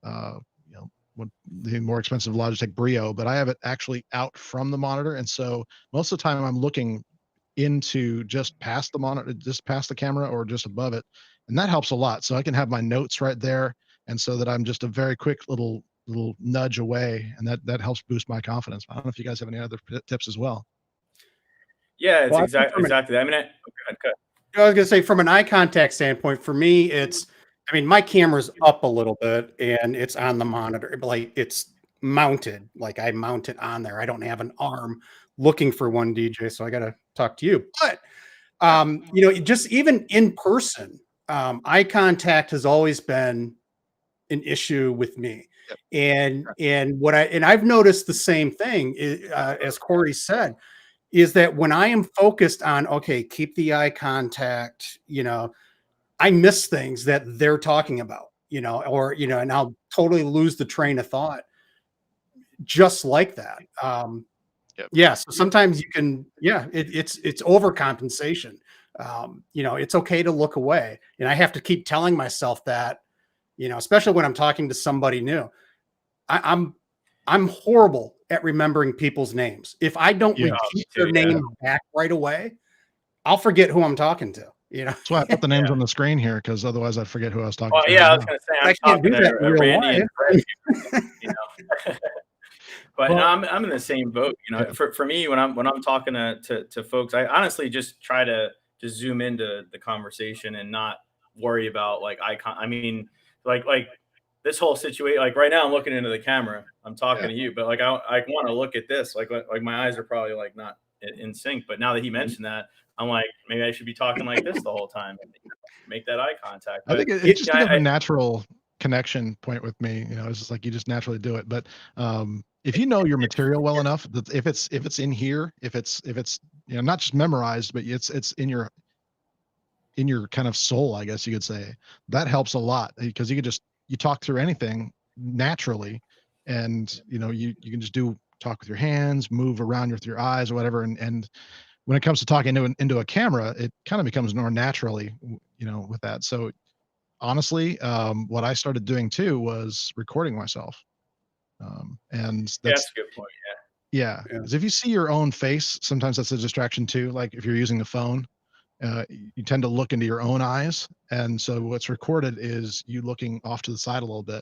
S1: uh, you know the more expensive Logitech Brio, but I have it actually out from the monitor, and so most of the time I'm looking into just past the monitor, just past the camera, or just above it, and that helps a lot. So I can have my notes right there, and so that I'm just a very quick little nudge away, and that helps boost my confidence. I don't know if you guys have any other tips as well.
S3: Yeah, it's
S2: Well, I think
S3: exactly. I mean, okay.
S2: I was gonna say from an eye contact standpoint, for me, my camera's up a little bit and it's on the monitor, but like it's mounted, like I mount it on there. I don't have an arm looking for one, DJ, so I gotta talk to you. But just even in person, eye contact has always been an issue with me.
S1: Yep.
S2: And I've noticed the same thing, as Corey said, is that when I am focused on, okay, keep the eye contact, I miss things that they're talking about, and I'll totally lose the train of thought just like that.
S1: Yep.
S2: Yeah. So sometimes you can, yeah, it's overcompensation. It's okay to look away. And I have to keep telling myself that, especially when I'm talking to somebody new. I'm horrible at remembering people's names. If I don't
S1: Yeah.
S2: repeat
S3: too,
S2: their name back right away, I'll forget who I'm talking to.
S1: That's why I put the names on the screen here, because otherwise I'd forget who I was talking
S3: Well,
S1: to.
S3: yeah, I
S1: Right
S3: was
S1: now.
S3: going to say,
S2: I
S3: I'm
S2: can't do
S3: talking
S2: that in
S3: to
S2: real
S3: Randy
S2: life.
S3: and Fred, But
S1: Well,
S3: no, I'm in the same boat. For me, when I'm talking to folks, I honestly just try to just zoom into the conversation and not worry about like icon. I mean, like this whole situation, like right now I'm looking into the camera, I'm talking to you, but like, I want to look at this, like my eyes are probably like not in sync. But now that he mentioned that, I'm like, maybe I should be talking like this the whole time, and make that eye contact.
S1: I
S3: But
S1: think it's just becomes a natural connection point with me. It's just like you just naturally do it. But if you know your material well enough, that if it's in here, if it's not just memorized, but it's in your kind of soul, I guess you could say, that helps a lot, because you talk through anything naturally, and you can just talk with your hands, move around with your eyes or whatever, and when it comes to talking into a camera, it kind of becomes more naturally, with that. So honestly, what I started doing too was recording myself, and
S3: that's a good point.
S1: Yeah, because if you see your own face, sometimes that's a distraction too. Like if you're using the phone, you tend to look into your own eyes, and so what's recorded is you looking off to the side a little bit.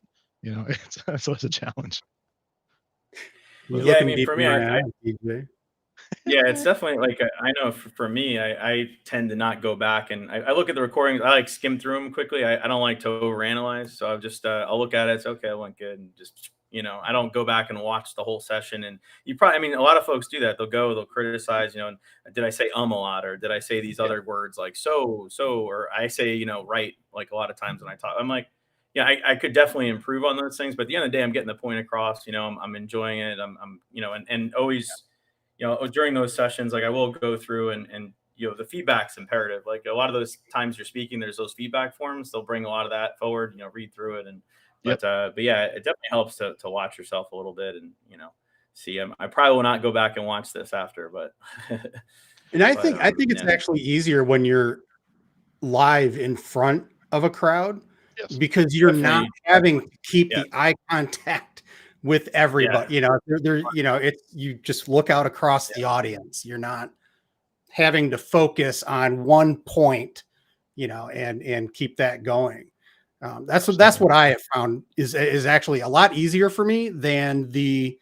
S1: So it's a challenge.
S3: Yeah, I mean, for me, yeah, it's definitely like, I know for me, I tend to not go back, and I look at the recordings. I like skim through them quickly. I don't like to overanalyze, so I'll just I'll look at it. It's okay, I went good, and just I don't go back and watch the whole session. And I mean, a lot of folks do that. They'll criticize, and did I say a lot, or did I say these other words like so, or I say right, like a lot of times when I talk, I'm like, yeah, I could definitely improve on those things. But at the end of the day, I'm getting the point across. I'm enjoying it. I'm and always, during those sessions, like I will go through and the feedback's imperative. Like a lot of those times you're speaking, there's those feedback forms. They'll bring a lot of that forward. Read through it, and but yeah, it definitely helps to watch yourself a little bit, and see. I probably will not go back and watch this after, but
S2: and I think it's actually easier when you're live in front of a crowd, because you're not having to keep the eye contact with everybody. It's you just look out across the audience. You're not having to focus on one point, and keep that going. That's what I have found is actually a lot easier for me than the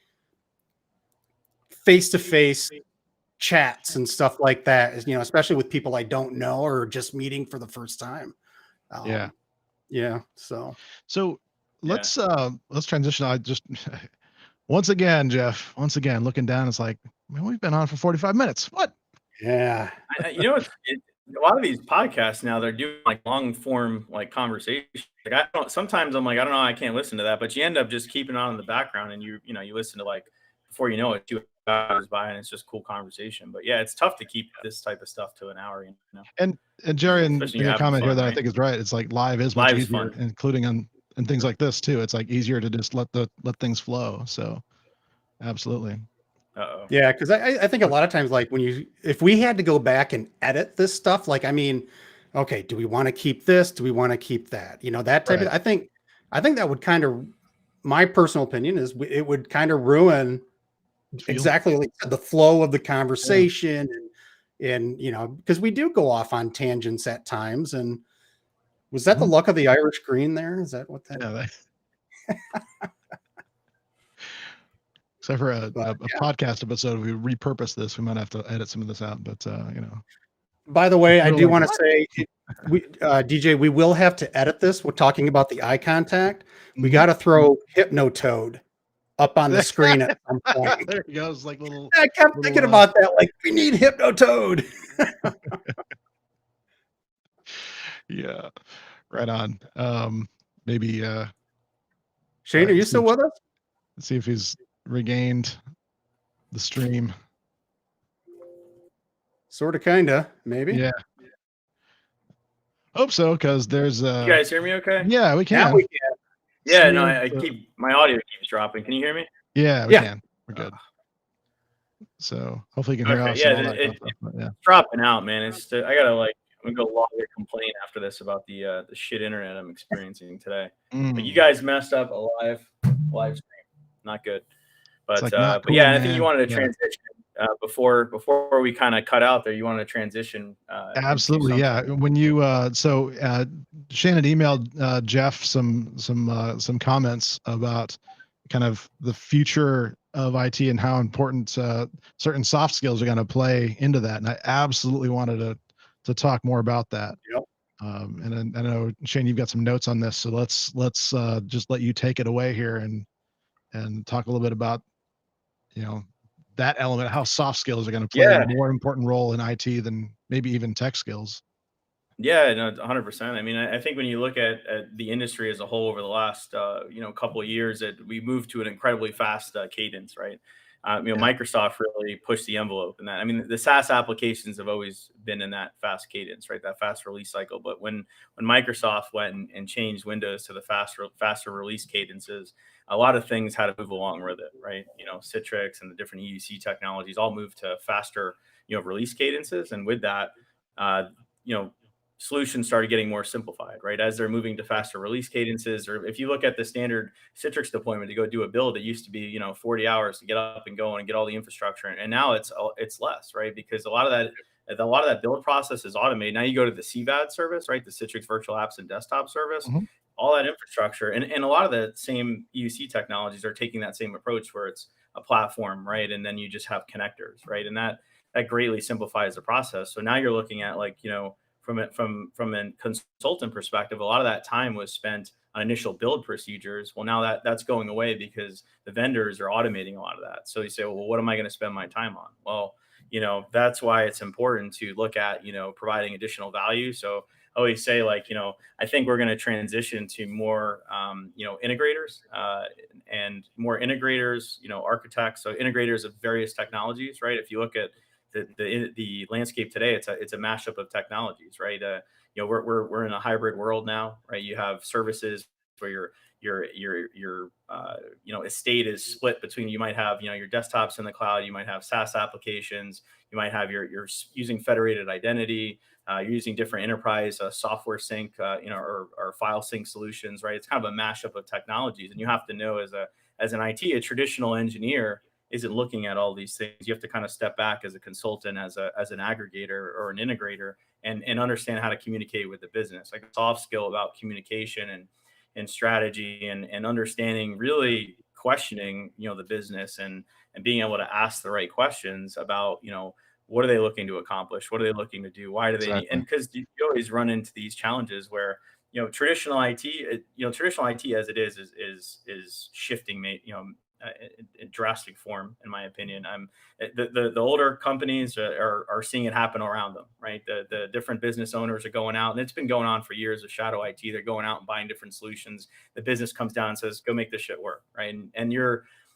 S2: face-to-face chats and stuff like that, especially with people I don't know or just meeting for the first time. So
S1: let's transition. I just once again, Jeff, looking down, it's like, man, we've been on for 45 minutes. What?
S2: Yeah.
S3: A lot of these podcasts now, they're doing like long form, like conversation. Like sometimes I'm like, I don't know, I can't listen to that, but you end up just keeping it on in the background, and you listen to, like, before you know it, 2 hours by, and it's just cool conversation. But yeah, it's tough to keep this type of stuff to an hour,
S1: And Jerry, in your comment here that I think is right, it's like live is much easier, including and things like this too. It's like easier to just let things flow. So absolutely.
S2: Yeah, because I think a lot of times, like if we had to go back and edit this stuff, like, I mean, okay, do we want to keep this? Do we want to keep that? That type of, I think that would kind of, my personal opinion is it would kind of ruin exactly like the flow of the conversation, and because we do go off on tangents at times. And was that the luck of the Irish green there? Is that what that?
S1: Yeah, except for a podcast episode, we repurpose this. We might have to edit some of this out, but
S2: By the way, I do want to say, DJ, we will have to edit this. We're talking about the eye contact. We got to throw Hypnotoad up on the screen at some point.
S1: There he goes, like little.
S2: I kept thinking about that. Like, we need Hypnotoad.
S1: Yeah, right on. Maybe.
S2: Shane, are you still with us?
S1: Let's see if he's regained the stream.
S2: Sort of, kind of, maybe.
S1: Yeah. Hope so, because there's
S3: you guys hear me okay?
S1: Yeah, we can.
S2: Now we can.
S3: Yeah, no, I keep, my audio keeps dropping. Can you hear me?
S1: Yeah, we can. We're good. So hopefully you can hear us.
S3: Yeah, it's dropping out, man. It's I gotta I'm gonna go log a complaint after this about the shit internet I'm experiencing today. But you guys messed up a live stream. Not good. But
S1: like
S3: but
S1: cool,
S3: yeah,
S1: man.
S3: I think you wanted to transition before we kind of cut out there. You wanted to transition.
S1: Absolutely, yeah. When you Shane had emailed Jeff some comments about kind of the future of IT and how important certain soft skills are going to play into that, and I absolutely wanted to talk more about that.
S2: Yep.
S1: And I know, Shane, you've got some notes on this, so let's just let you take it away here and talk a little bit about, you know, that element, how soft skills are going to play a more important role in IT than maybe even tech skills.
S3: Yeah, no, 100%. I mean, I think when you look at the industry as a whole over the last, couple of years, that we moved to an incredibly fast cadence, right? Microsoft really pushed the envelope in that. I mean, the SaaS applications have always been in that fast cadence, right? That fast release cycle. But when Microsoft went and changed Windows to the faster release cadences, a lot of things had to move along with it, right? Citrix and the different EUC technologies all moved to faster, release cadences, and with that, uh, you know solutions started getting more simplified, right? As they're moving to faster release cadences, or if you look at the standard Citrix deployment to go do a build, it used to be 40 hours to get up and going and get all the infrastructure, and now it's less, right? Because a lot of that build process is automated. Now you go to the CVAD service, right? The Citrix Virtual Apps and Desktop service.
S1: Mhm.
S3: All that infrastructure and a lot of the same EUC technologies are taking that same approach where it's a platform, right? And then you just have connectors, right? And that greatly simplifies the process. So now you're looking at from a consultant perspective, a lot of that time was spent on initial build procedures. Well, now that's going away because the vendors are automating a lot of that. So you say, well, what am I going to spend my time on? Well, that's why it's important to look at, providing additional value. So I always say, I think we're going to transition to more, integrators and more integrators, architects. So integrators of various technologies, right? If you look at the landscape today, it's a mashup of technologies, right? We're in a hybrid world now, right? You have services where your estate is split between, you might have your desktops in the cloud, you might have SaaS applications, you might have you're using federated identity, you're using different enterprise software sync, or file sync solutions, right? It's kind of a mashup of technologies, and you have to know as an IT, a traditional engineer isn't looking at all these things. You have to kind of step back as a consultant, as an aggregator or an integrator, and understand how to communicate with the business, like a soft skill about communication and strategy and understanding, really questioning, the business and being able to ask the right questions about, what are they looking to accomplish? What are they looking to do? Why do they need? And because you always run into these challenges where, traditional IT as it is shifting, in drastic form, in my opinion. The older companies are seeing it happen around them, right? The different business owners are going out, and it's been going on for years with shadow IT. They're going out and buying different solutions. The business comes down and says, "Go make this shit work," right?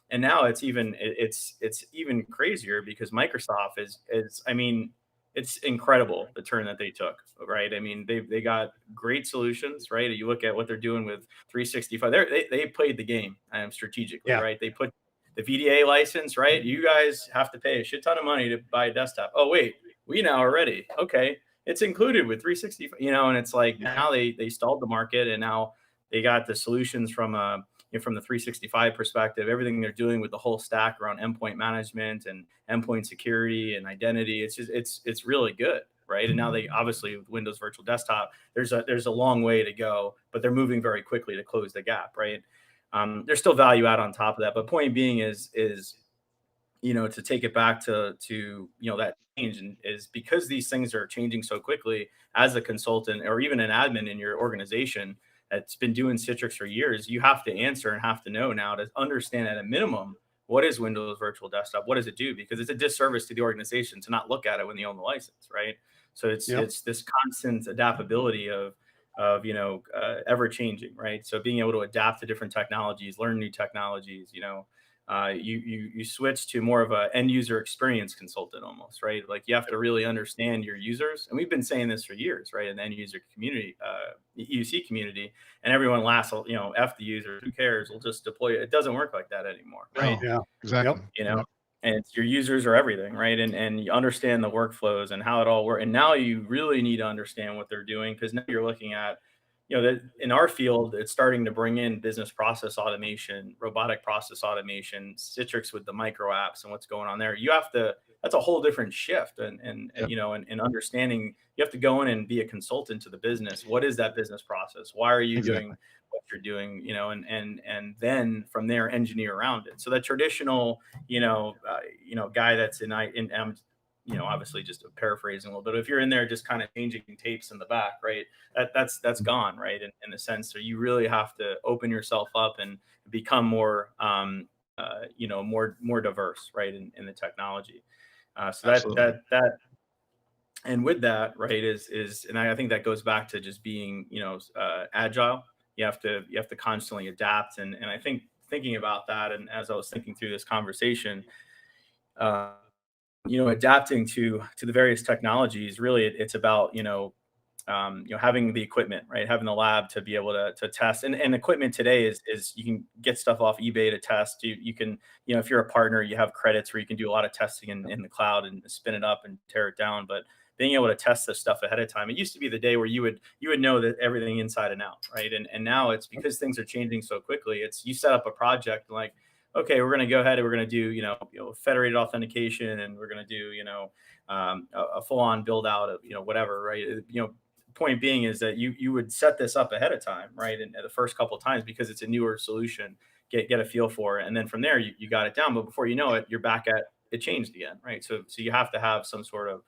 S3: And now it's even crazier because Microsoft is I mean, it's incredible the turn that they took, right? I mean, they got great solutions, right? You look at what they're doing with 365. They played the game strategically, right? They put the VDA license, right? You guys have to pay a shit ton of money to buy a desktop. Oh wait, we now are ready. Okay, it's included with 365, and it's like now they stalled the market, and now they got the solutions from the 365 perspective, everything they're doing with the whole stack around endpoint management and endpoint security and identity. It's really good, right? And now they obviously, with Windows Virtual Desktop, there's a long way to go, but they're moving very quickly to close the gap, right? There's still value add on top of that, but point being is to take it back to that change, and is because these things are changing so quickly. As a consultant or even an admin in your organization that's been doing Citrix for years, you have to answer and have to know now to understand at a minimum, what is Windows Virtual Desktop? What does it do? Because it's a disservice to the organization to not look at it when they own the license, right? So it's this constant adaptability of ever changing, right? So being able to adapt to different technologies, learn new technologies, you switch to more of a end user experience consultant almost, right? Like you have to really understand your users, and we've been saying this for years, right? In the end user community, EUC community, and everyone laughs, F the user, who cares? We'll just deploy it. It doesn't work like that anymore, right?
S2: Yeah, exactly.
S3: And it's, your users are everything, right? And you understand the workflows and how it all works. And now you really need to understand what they're doing, because now you're looking at, that in our field, it's starting to bring in business process automation, robotic process automation, Citrix with the micro apps and what's going on there. That's a whole different shift. And understanding, you have to go in and be a consultant to the business. What is that business process? Why are you doing what you're doing? And then from there, engineer around it. So that traditional, guy that's obviously just paraphrasing a little bit. If you're in there just kind of changing tapes in the back, right, that's gone, right, in a sense. So you really have to open yourself up and become more, more diverse, right, in the technology. So
S1: Absolutely.
S3: that and with that, right, and I think that goes back to just being, agile. You have to constantly adapt, and I think thinking about that, and as I was thinking through this conversation, uh, adapting to the various technologies. Really, it's about having the equipment, right? Having the lab to be able to test, and equipment today is you can get stuff off eBay to test. You can, if you're a partner, you have credits where you can do a lot of testing in the cloud and spin it up and tear it down. But being able to test this stuff ahead of time, it used to be the day where you would know that everything inside and out, right? And now it's because things are changing so quickly. It's you set up a project like, okay, we're going to go ahead and we're going to do, federated authentication, and we're going to do, a full on build out of, whatever, right? Point being is that you would set this up ahead of time, right? And the first couple of times, because it's a newer solution, get a feel for it. And then from there, you got it down. But before you know it, you're back at it changed again, right? So you have to have some sort of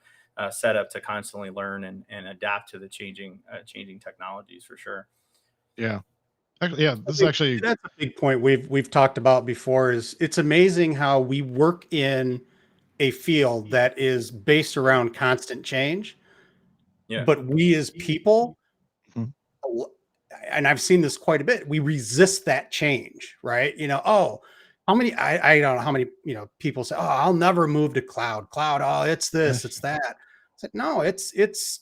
S3: setup to constantly learn and adapt to the changing technologies for sure.
S1: Yeah. Yeah, this is actually
S2: that's a big point we've talked about before. Is it's amazing how we work in a field that is based around constant change, but we as people,
S1: Mhm.
S2: and I've seen this quite a bit, we resist that change, right? How many I don't know how many people say, oh, I'll never move to cloud. Oh, it's this, it's that. It's like, no, it's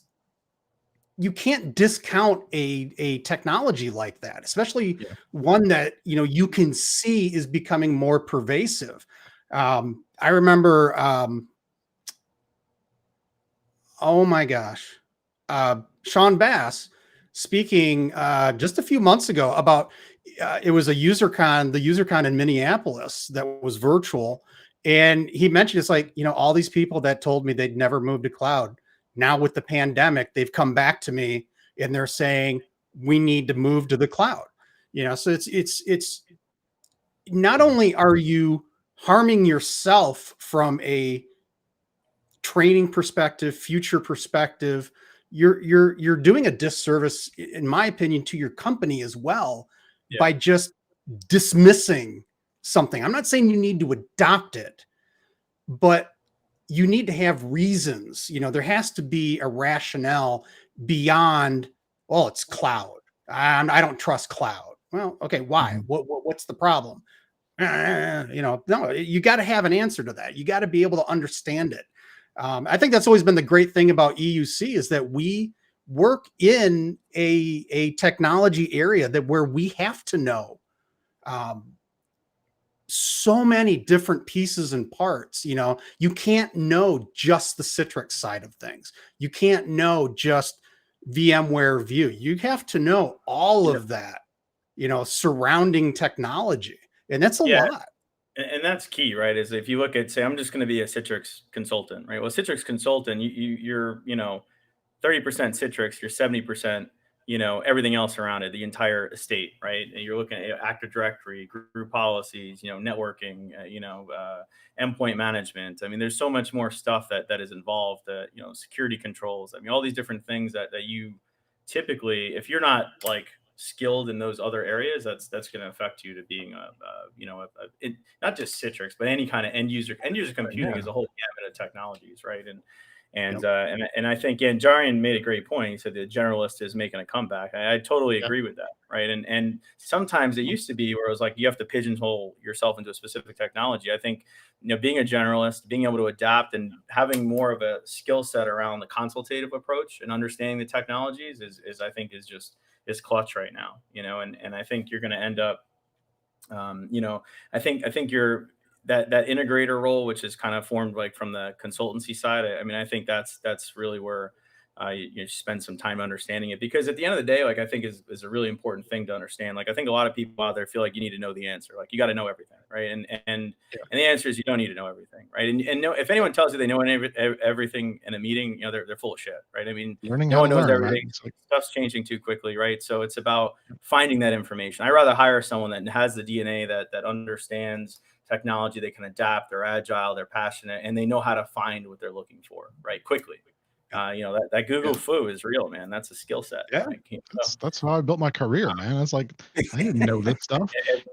S2: you can't discount a technology like that, especially one that you can see is becoming more pervasive. I remember, oh my gosh, Sean Bass speaking just a few months ago about it was the UserCon in Minneapolis that was virtual, and he mentioned it's like all these people that told me they'd never move to cloud. Now with the pandemic, they've come back to me and they're saying we need to move to the cloud. So it's not only are you harming yourself from a training perspective, future perspective, you're doing a disservice, in my opinion, to your company as well by just dismissing something. I'm not saying you need to adopt it, but you need to have reasons. There has to be a rationale beyond, well, it's cloud. I don't trust cloud. Well, okay, why? What's the problem? No, you got to have an answer to that. You got to be able to understand it. I think that's always been the great thing about EUC is that we work in a technology area where we have to know so many different pieces and parts. You can't know just the Citrix side of things. You can't know just VMware View. You have to know all of that, surrounding technology. And that's a lot.
S3: And that's key, right? Is if you look at, say, I'm just going to be a Citrix consultant, right? Well, Citrix consultant, you're 30% Citrix, you're 70%, everything else around it, the entire estate, right? And you're looking at Active Directory, group policies, networking, endpoint management. I mean, there's so much more stuff that is involved, security controls. I mean, all these different things that you typically, if you're not like skilled in those other areas, that's going to affect you to being not just Citrix, but any kind of end user computing is a whole gamut of technologies, right? And I think, and Jarian made a great point. He said the generalist is making a comeback. I totally agree with that, right? And sometimes it used to be where it was like you have to pigeonhole yourself into a specific technology. I think being a generalist, being able to adapt, and having more of a skill set around the consultative approach and understanding the technologies is I think is clutch right now. And I think you're going to end up, I think you're that integrator role, which is kind of formed like from the consultancy side. I mean, I think that's really where you spend some time understanding it, because at the end of the day, like I think is a really important thing to understand. Like I think a lot of people out there feel like you need to know the answer, like you got to know everything, right? And the answer is you don't need to know everything, right? And no, if anyone tells you they know everything in a meeting, they're full of shit, right? I mean, no one knows everything. Right? Stuff's changing too quickly, right? So it's about finding that information. I'd rather hire someone that has the DNA that understands technology. They can adapt, they're agile, they're passionate, and they know how to find what they're looking for, right? Quickly. That Google foo is real, man. That's a skill set.
S2: Yeah.
S3: Like,
S1: That's how I built my career, man. It's like I didn't know this stuff.
S3: if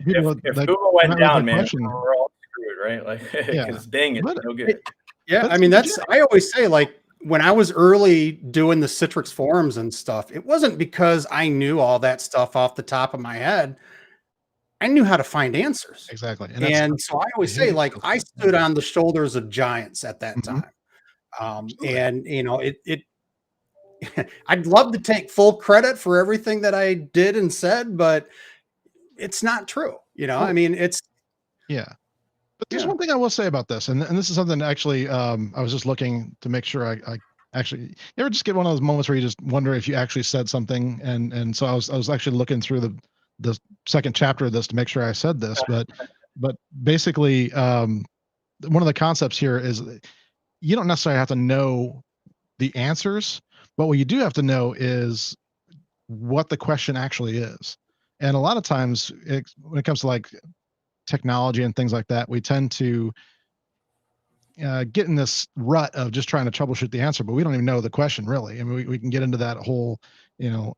S1: like,
S3: Google
S1: come
S3: went
S1: out with
S3: down,
S1: a
S3: man,
S1: question.
S3: we're all screwed, right? Like, because Bing is no good.
S2: Yeah,
S1: But
S2: I mean,
S1: it's
S2: I always say, like, when I was early doing the Citrix forums and stuff, it wasn't because I knew all that stuff off the top of my head. I knew how to find answers.
S1: Exactly.
S2: And so I always say, like, I stood on the shoulders of giants at that time. And, I'd love to take full credit for everything that I did and said, but it's not true. I mean,
S1: But there's one thing I will say about this, and this is something actually I was just looking to make sure I actually, you ever just get one of those moments where you just wonder if you actually said something, and so I was actually looking through the second chapter of this to make sure I said this, but basically one of the concepts here is you don't necessarily have to know the answers, but what you do have to know is what the question actually is. And a lot of times when it comes to like technology and things like that, we tend to get in this rut of just trying to troubleshoot the answer, but we don't even know the question really. I mean, we can get into that whole, if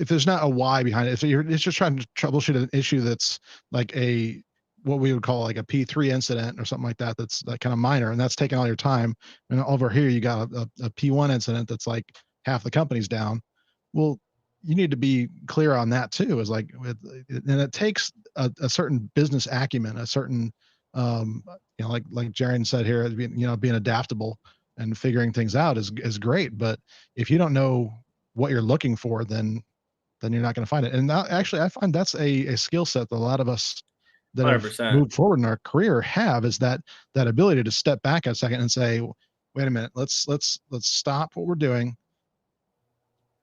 S1: there's not a why behind it, if it's just trying to troubleshoot an issue that's like what we would call like a P3 incident or something like that, that's like kind of minor, and that's taking all your time. And over here, you got a P1 incident that's like half the company's down. Well, you need to be clear on that too. Is like, and it takes a certain business acumen, a certain, like Jaren said here, being adaptable and figuring things out is great. But if you don't know what you're looking for, then you're not going to find it. And actually, I find that's a skill set that a lot of us that
S3: 100%.
S1: have moved forward in our career have, is that ability to step back a second and say, wait a minute, let's stop what we're doing,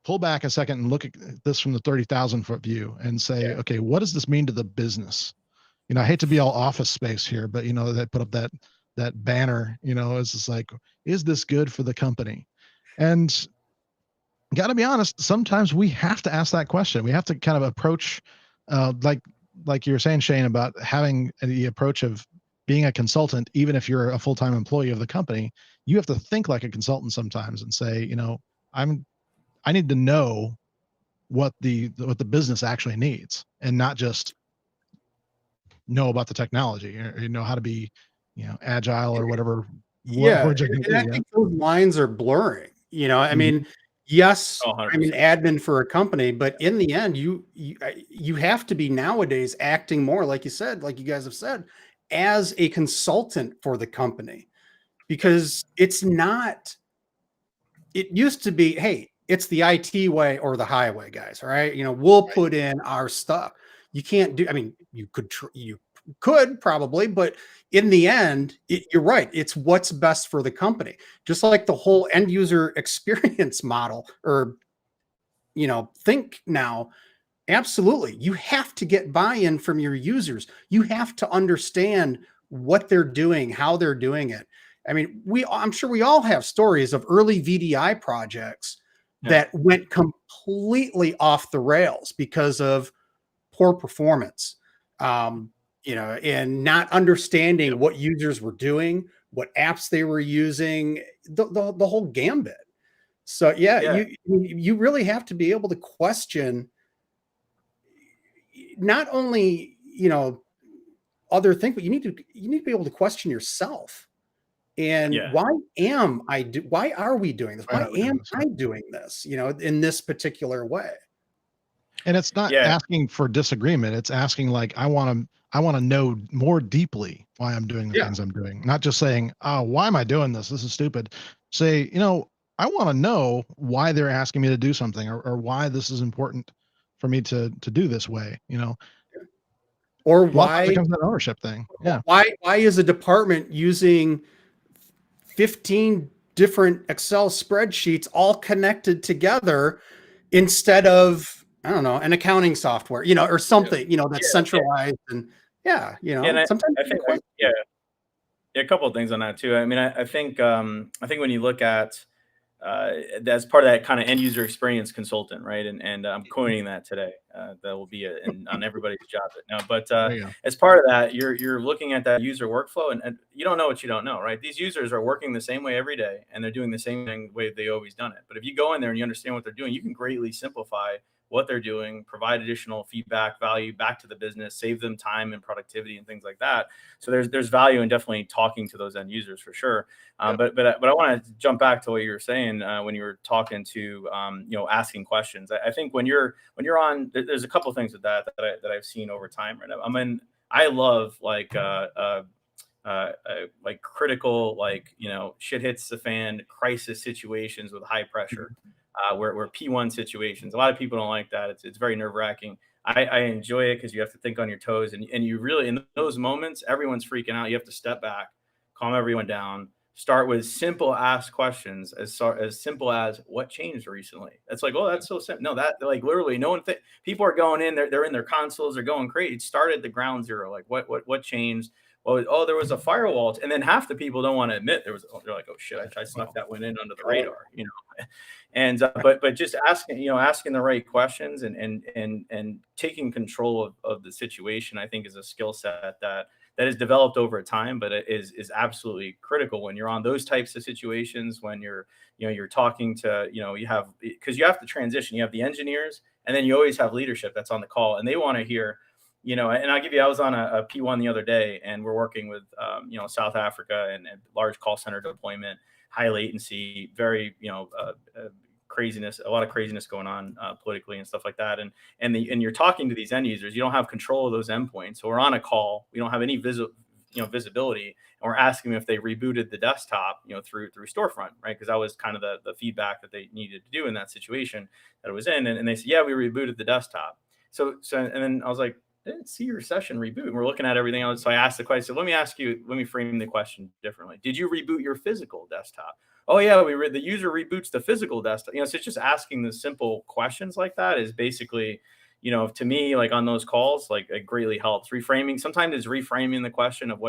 S1: pull back a second and look at this from the 30,000 foot view and say, okay, what does this mean to the business? I hate to be all Office Space here, but they put up that banner, it's just like, is this good for the company? And got to be honest, sometimes we have to ask that question. We have to kind of approach, like you were saying, Shane, about having the approach of being a consultant. Even if you're a full-time employee of the company, you have to think like a consultant sometimes and say, I need to know what the business actually needs, and not just know about the technology, or know how to be, agile or whatever.
S2: And I think those lines are blurring. I mean, yes, I'm an admin for a company, but in the end, you have to be nowadays acting more, like you said, like you guys have said, as a consultant for the company, because it's not. It used to be, hey, it's the IT way or the highway, guys. All right, we'll put in our stuff. You can't do. I mean, you could probably, but in the end, you're right. It's what's best for the company. Just like the whole end user experience model, or, think now, absolutely. You have to get buy-in from your users. You have to understand what they're doing, how they're doing it. I mean, I'm sure we all have stories of early VDI projects that went completely off the rails because of poor performance. And not understanding what users were doing, what apps they were using, the whole gambit. So you really have to be able to question not only other things, but you need to be able to question yourself. And why are we doing this? Why am I doing this? In this particular way.
S1: And it's not asking for disagreement. It's asking like, I want to know more deeply why I'm doing the things I'm doing. Not just saying, oh, why am I doing this? This is stupid. Say, I want to know why they're asking me to do something, or why this is important for me to do this way,
S2: Or why
S1: it becomes that ownership thing. Yeah.
S2: Why is a department using 15 different Excel spreadsheets all connected together instead of, I don't know, an accounting software, or something, that's centralized and sometimes
S3: I think a couple of things on that too. I mean, I think when you look at that's part of that kind of end user experience consultant, right? And I'm coining that today. That will be on everybody's job now. But
S1: There you go.
S3: as part of that, you're looking at that user workflow, and you don't know what you don't know, right? These users are working the same way every day, and they're doing the same thing the way they always done it. But if you go in there and you understand what they're doing, you can greatly simplify what they're doing, provide additional feedback, value back to the business, save them time and productivity and things like that. So there's value in definitely talking to those end users for sure. But I want to jump back to what you were saying when you were talking to asking questions. I think when you're on, there's a couple of things with that I've seen over time. Right, I love like critical, shit hits the fan crisis situations with high pressure. Where P1 situations. A lot of people don't like that. It's very nerve wracking. I enjoy it because you have to think on your toes, and you really, in those moments, everyone's freaking out. You have to step back, calm everyone down, start with simple ask questions as simple as what changed recently. That's like, oh, that's so simple. No, that like literally no one people are going in, they're in their consoles, they're going crazy. It started the ground zero. Like what changed? Oh, there was a firewall, and then half the people don't want to admit there was. They're like, oh shit, I snuck that one in under the radar, And but just asking the right questions and taking control of the situation, I think is a skill set that is developed over time, but it is absolutely critical when you're on those types of situations, when you're talking to, because you have to transition. You have the engineers, and then you always have leadership that's on the call, and they want to hear. And I was on a P1 the other day, and we're working with, South Africa and large call center deployment, high latency, very, craziness, a lot of craziness going on politically and stuff like that. And you're talking to these end users, you don't have control of those endpoints. So we're on a call, we don't have any visibility, and we're asking them if they rebooted the desktop, through Storefront, right? Because that was kind of the feedback that they needed to do in that situation that it was in. And they said, yeah, we rebooted the desktop. So, and then I was like, I didn't see your session reboot. And we're looking at everything else. So I asked the question. Let me frame the question differently. Did you reboot your physical desktop? Oh yeah, the user reboots the physical desktop. So it's just asking the simple questions like that is basically, to me, like on those calls, like it greatly helps. Reframing, sometimes it's reframing the question of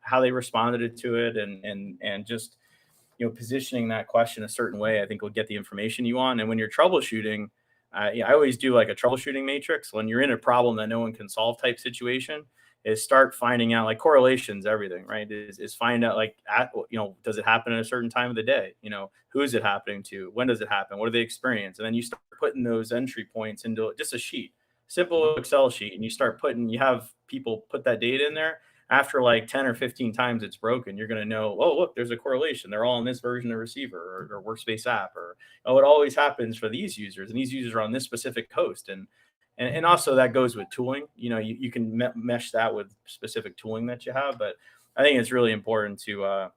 S3: how they responded to it, and just, positioning that question a certain way, I think will get the information you want. And when you're troubleshooting, I always do like a troubleshooting matrix. When you're in a problem that no one can solve type situation, is start finding out, like, correlations, everything, right? Is find out, like, does it happen at a certain time of the day? Who is it happening to? When does it happen? What do they experience? And then you start putting those entry points into just a sheet, simple Excel sheet, and you have people put that data in there. After like 10 or 15 times it's broken, you're going to know, oh, look, there's a correlation. They're all on this version of receiver or workspace app, or, oh, it always happens for these users, and these users are on this specific host. And also that goes with tooling. You can mesh that with specific tooling that you have. But I think it's really important to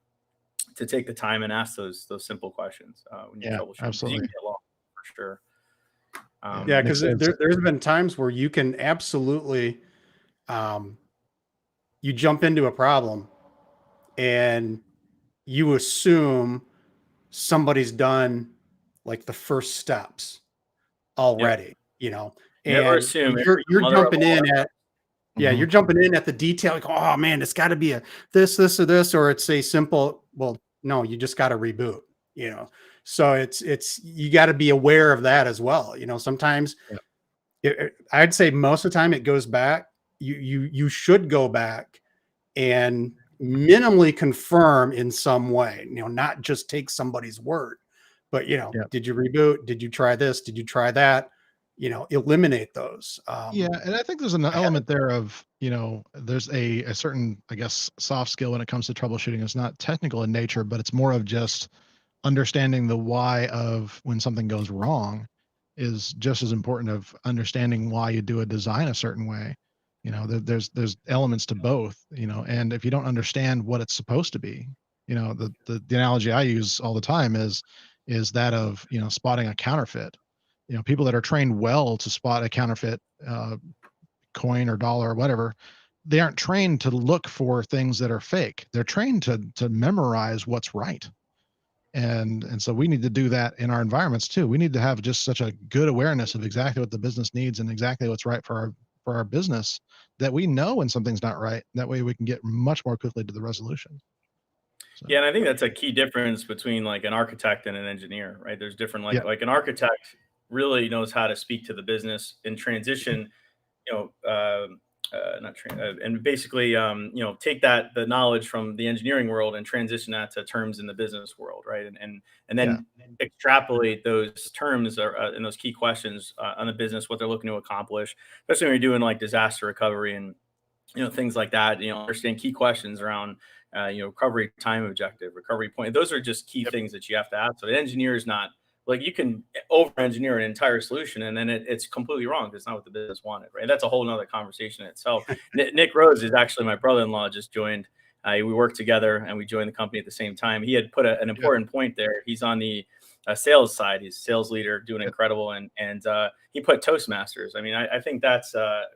S3: take the time and ask those simple questions when you're troubleshooting.
S1: Absolutely.
S3: You can get lost for sure.
S2: Because there's been times where you can absolutely, you jump into a problem and you assume somebody's done like the first steps already, and
S3: never assume
S2: you're jumping in at, you're jumping in at the detail, like, oh man, it's got to be a this or this, or it's a simple, well, no, you just got to reboot, so it's you got to be aware of that as well. Sometimes I'd say most of the time it goes back. You should go back and minimally confirm in some way, not just take somebody's word, but did you reboot? Did you try this? Did you try that? Eliminate those.
S1: And I think there's an element there of, there's a certain, I guess, soft skill when it comes to troubleshooting. It's not technical in nature, but it's more of just understanding the why of when something goes wrong is just as important of understanding why you do a design a certain way. There's elements to both, and if you don't understand what it's supposed to be, the analogy I use all the time is that of, spotting a counterfeit. People that are trained well to spot a counterfeit coin or dollar or whatever, they aren't trained to look for things that are fake. They're trained to memorize what's right. And so we need to do that in our environments too. We need to have just such a good awareness of exactly what the business needs and exactly what's right for our business, that we know when something's not right. That way we can get much more quickly to the resolution. So,
S3: Yeah, and I think that's a key difference between like an architect and an engineer, right? There's different
S1: yeah,
S3: like an architect really knows how to speak to the business in transition, you know, not and basically, take the knowledge from the engineering world and transition that to terms in the business world, right? And
S1: yeah,
S3: then extrapolate those terms and those key questions on the business, what they're looking to accomplish, especially when you're doing like disaster recovery and things like that. Understand key questions around recovery time objective, recovery point. Those are just key
S1: yep,
S3: things that you have to ask. So the engineer is not like you can over engineer an entire solution and then it's completely wrong because it's not what the business wanted, right? That's a whole nother conversation in itself. Nick Rose is actually my brother-in-law, just joined. We worked together and we joined the company at the same time. He had put an
S1: yep,
S3: important point there. He's on the sales side. He's a sales leader, doing
S1: yep.
S3: incredible, and he put Toastmasters. I mean, I think that's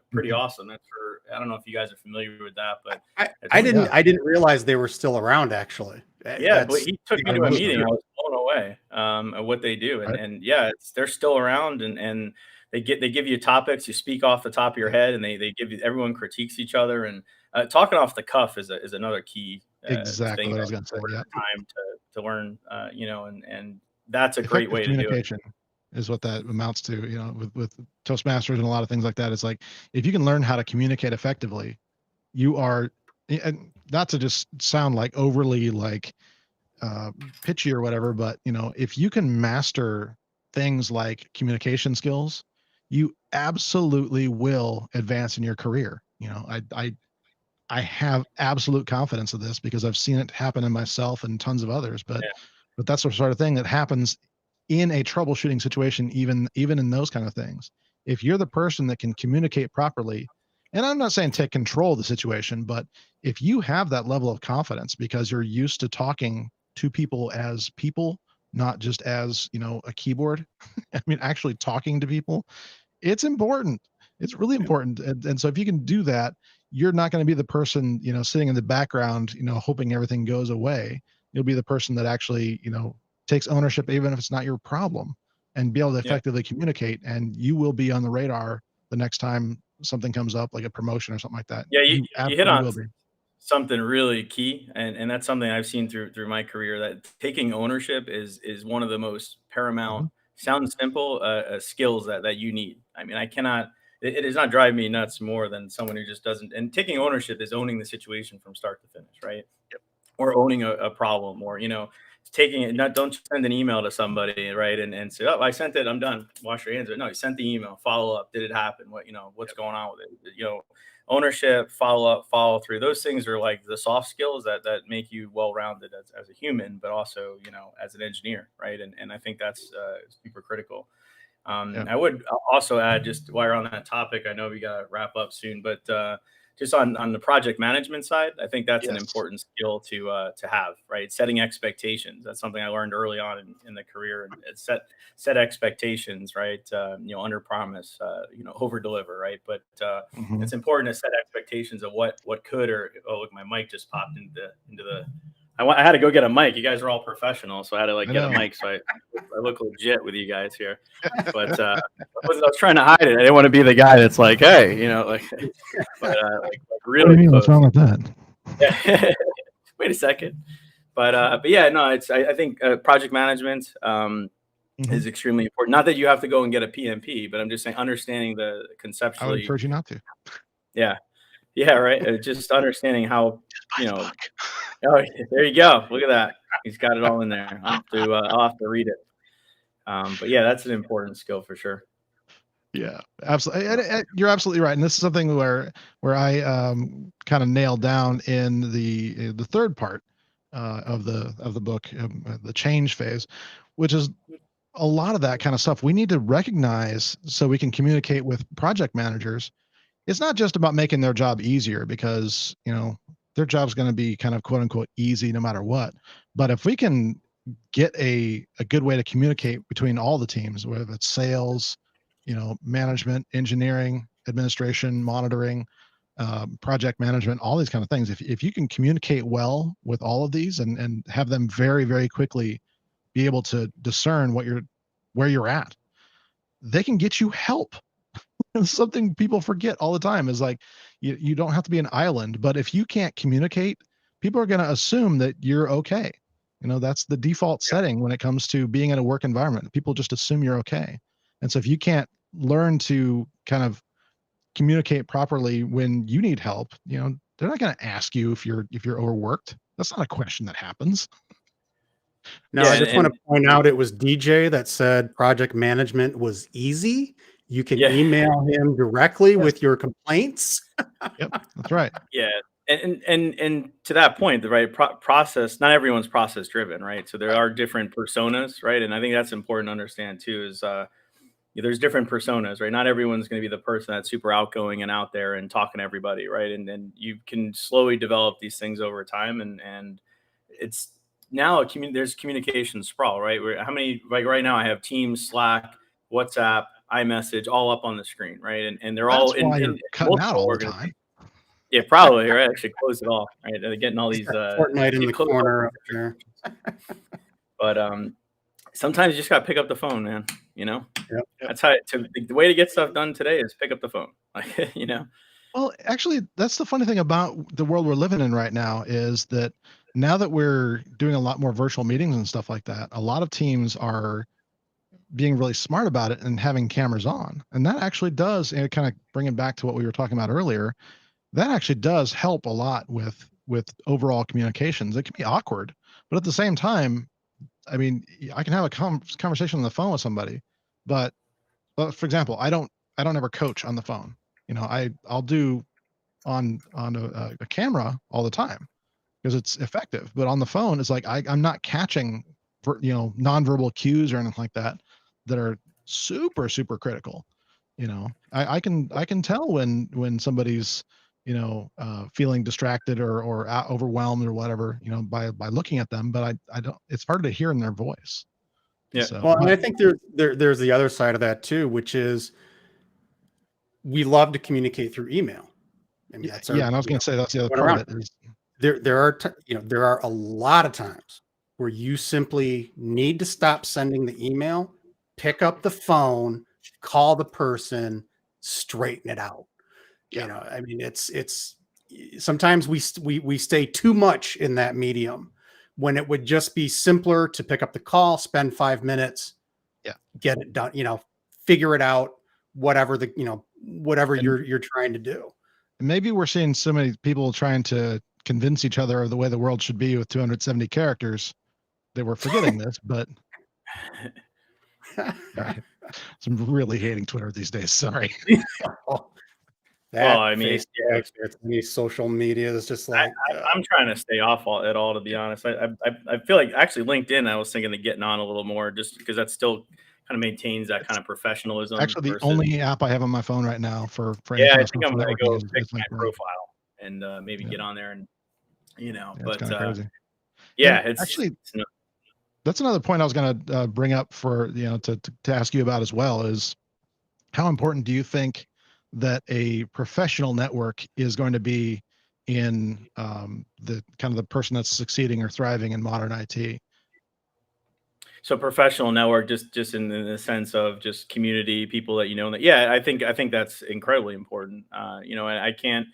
S3: pretty
S1: Mhm.
S3: awesome. That's for, I don't know if you guys are familiar with that, but
S2: I
S1: Oh,
S2: didn't
S1: yeah.
S2: I didn't realize they were still around actually.
S3: yeah, but
S2: That's
S3: he took me
S1: Very
S3: to a
S1: much so.
S3: meeting. I was blown away at what they do,
S1: Right.
S3: and yeah, they're still around, and they give you topics. You speak off the top of your
S1: Yeah.
S3: head, and they give you, everyone critiques each other, and talking off the cuff is another key
S1: Exactly
S3: thing
S1: what I
S3: that
S1: was going to say.
S3: over
S1: Yeah.
S3: time to learn, and that's a great
S1: Effective
S3: way to do it.
S1: communication is what that amounts to, with Toastmasters and a lot of things like that. It's like, if you can learn how to communicate effectively, you are, and not to just sound like overly like pitchy or whatever, but if you can master things like communication skills, you absolutely will advance in your career. I have absolute confidence of this because I've seen it happen in myself and tons of others. But that's the sort of thing that happens in a troubleshooting situation, even in those kind of things. If you're the person that can communicate properly, and I'm not saying take control of the situation, but if you have that level of confidence because you're used to talking to people, not just as a keyboard. I mean, actually talking to people, it's important. It's really important. And so if you can do that, you're not going to be the person, sitting in the background, hoping everything goes away. You'll be the person that actually, takes ownership, even if it's not your problem, and be able to
S3: Yeah.
S1: effectively communicate. And you will be on the radar the next time something comes up, like a promotion or something like that.
S3: Yeah,
S1: You
S3: you hit
S1: absolutely
S3: on
S1: will be.
S3: something really key, and that's something I've seen through my career, that taking ownership is one of the most paramount,
S1: Mhm.
S3: sounds simple, skills that you need. I mean, I cannot. It does not drive me nuts more than someone who just doesn't. And taking ownership is owning the situation from start to finish, right? Or owning a problem, or taking it. Not, don't send an email to somebody, right, and say, oh, I sent it, I'm done, wash your hands of it. No, you sent the email, follow up, did it happen, what's going on with it, ownership, follow up, follow through. Those things are like the soft skills that make you well-rounded as a human, but also as an engineer, right? And I think that's super critical.
S1: Yeah.
S3: I would also add, just while you're on that topic, I know we got to wrap up soon, but just on the project management side, I think that's an
S1: Yes.
S3: important skill to have, right? Setting expectations. That's something I learned early on in the career. And it's set expectations, right? Under promise, over deliver, right? But
S1: Mhm.
S3: it's important to set expectations of what could, or oh, look, my mic just popped into the. I had to go get a mic. You guys are all professional, so I had to
S1: I
S3: get a
S1: know.
S3: mic. So I look legit with you guys here. But I was trying to hide it. I didn't want to be the guy that's like, hey, but like
S1: What do you
S3: really
S1: mean? What's
S3: close.
S1: wrong with that?
S3: Yeah. Wait a second. But yeah, no, I think project management
S1: Mhm.
S3: is extremely important. Not that you have to go and get a PMP, but I'm just saying understanding the
S1: I would
S3: conceptually.
S1: encourage you not to.
S3: Yeah. Yeah. Right. Just understanding how,
S1: Buy
S3: you
S1: the
S3: know,
S1: book.
S3: oh, there you go. Look at that. He's got it all in there. I'll have to read it. But yeah, that's an important skill for sure.
S1: Yeah, absolutely.
S3: Yeah.
S1: And you're absolutely right. And this is something where I kind of nailed down in the third part of the book, the change phase, which is a lot of that kind of stuff we need to recognize so we can communicate with project managers. It's not just about making their job easier because their job's going to be kind of quote unquote easy no matter what. But if we can get a good way to communicate between all the teams, whether it's sales, management, engineering, administration, monitoring, project management, all these kind of things. If you can communicate well with all of these and have them very, very quickly be able to discern where you're at, they can get you help. Something people forget all the time is like you don't have to be an island, but if you can't communicate, people are going to assume that you're okay. That's the default setting when it comes to being in a work environment. People just assume you're okay. And so if you can't learn to kind of communicate properly when you need help, they're not going to ask you if you're overworked. That's not a question that happens.
S2: Now, I just want to point out it was DJ that said project management was easy. You can email him directly with your complaints.
S1: Yep, that's right.
S3: Yeah. And to that point, the right process, not everyone's process driven, right? So there are different personas, right? And I think that's important to understand too, is there's different personas, right? Not everyone's going to be the person that's super outgoing and out there and talking to everybody, right? And then you can slowly develop these things over time. And it's now there's communication sprawl, right? How many, like right now I have Teams, Slack, WhatsApp, iMessage all up on the screen, right? And they're all in
S1: cutting out all the time.
S3: Yeah, probably, right? Actually close it off, right? They're getting all these
S2: Fortnite in the corner up there.
S3: But sometimes you just gotta pick up the phone, man.
S2: Yep.
S3: That's how the way to get stuff done today is pick up the phone. Like,
S1: Well, actually, that's the funny thing about the world we're living in right now is that now that we're doing a lot more virtual meetings and stuff like that, a lot of teams are being really smart about it and having cameras on. And that actually does, and kind of bring it back to what we were talking about earlier, that actually does help a lot with overall communications. It can be awkward, but at the same time, I mean, I can have a conversation on the phone with somebody, but for example, I don't ever coach on the phone. I'll do on a camera all the time because it's effective, but on the phone, it's like I'm not catching nonverbal cues or anything like that are super, super critical. I can tell when somebody's feeling distracted or overwhelmed or whatever, by looking at them, but I don't, it's hard to hear in their voice.
S3: Yeah.
S1: So,
S2: well, and I think there's the other side of that too, which is we love to communicate through email. I mean, that's
S1: and I was going to say that's the other part of it is
S2: there are a lot of times where you simply need to stop sending the email, pick up the phone, call the person, straighten it out.
S1: Yeah.
S2: I mean, it's sometimes we stay too much in that medium when it would just be simpler to pick up the call, spend 5 minutes, get it done, figure it out, whatever you're trying to do.
S1: Maybe we're seeing so many people trying to convince each other of the way the world should be with 270 characters that we're forgetting this, but right. I'm really hating Twitter these days. Sorry.
S2: I mean, any social media is just like
S3: I'm trying to stay off it all, to be honest. I feel like actually LinkedIn, I was thinking of getting on a little more just because that still kind of maintains that kind of professionalism.
S1: Actually, the only app I have on my phone right now for
S3: I think I'm gonna go pick my profile and maybe get on there and but
S1: crazy.
S3: It's
S1: actually that's another point I was going to bring up for to ask you about as well is how important do you think that a professional network is going to be in the kind of the person that's succeeding or thriving in modern IT?
S3: So professional network, just in the sense of just community, people that I think that's incredibly important. I can't,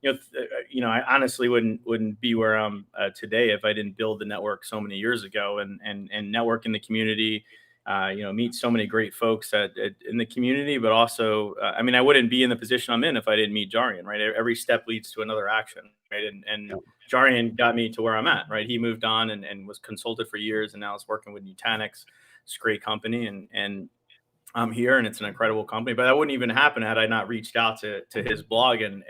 S3: I honestly wouldn't be where I'm today if I didn't build the network so many years ago and network in the community. Meet so many great folks in the community, but also, I wouldn't be in the position I'm in if I didn't meet Jarian, right? Every step leads to another action, right? And Jarian got me to where I'm at, right? He moved on and was consulted for years and now is working with Nutanix. It's a great company and I'm here and it's an incredible company, but that wouldn't even happen had I not reached out to his blog and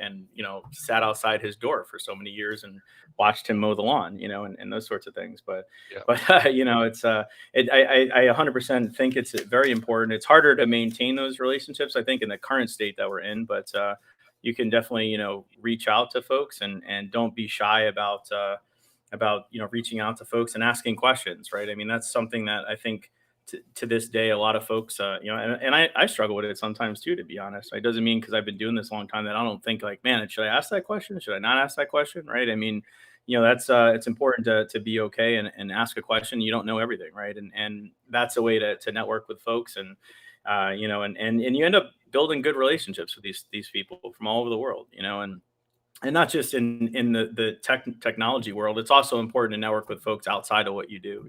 S3: sat outside his door for so many years and watched him mow the lawn, and those sorts of things. But it's I 100% think it's very important. It's harder to maintain those relationships, I think, in the current state that we're in, but you can definitely reach out to folks and don't be shy about reaching out to folks and asking questions, right? I mean, that's something that I think to this day, a lot of folks, and I struggle with it sometimes too, to be honest. It doesn't mean because I've been doing this a long time that I don't think like, man, should I ask that question? Should I not ask that question? Right. I mean, that's it's important to be okay and ask a question. You don't know everything. Right. And that's a way to network with folks and you end up building good relationships with these people from all over the world, and and not just in the technology world. It's also important to network with folks outside of what you do,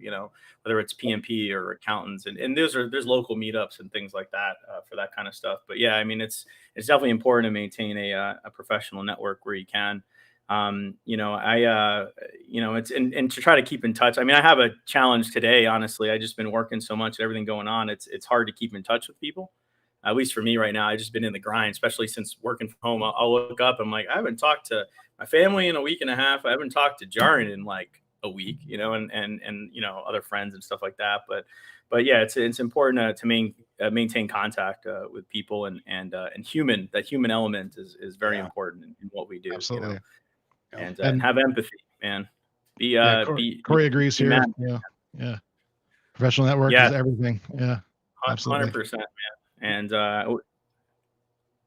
S3: whether it's PMP or accountants, and there's local meetups and things like that for that kind of stuff. But yeah, I mean, it's definitely important to maintain a professional network where you can. It's and to try to keep in touch. I mean, I have a challenge today, honestly. I just been working so much, everything going on. It's hard to keep in touch with people, at least for me right now. I just been in the grind, especially since working from home. I'll look up, I'm like, I haven't talked to my family in a week and a half. I haven't talked to Jarin in like a week, and other friends and stuff like that. But yeah, it's important to maintain contact with people, and that human element is very important in what we do.
S1: Absolutely.
S3: And have empathy, man.
S1: Corey agrees here. Yeah. Professional network is everything. Yeah, absolutely.
S3: 100%, man. And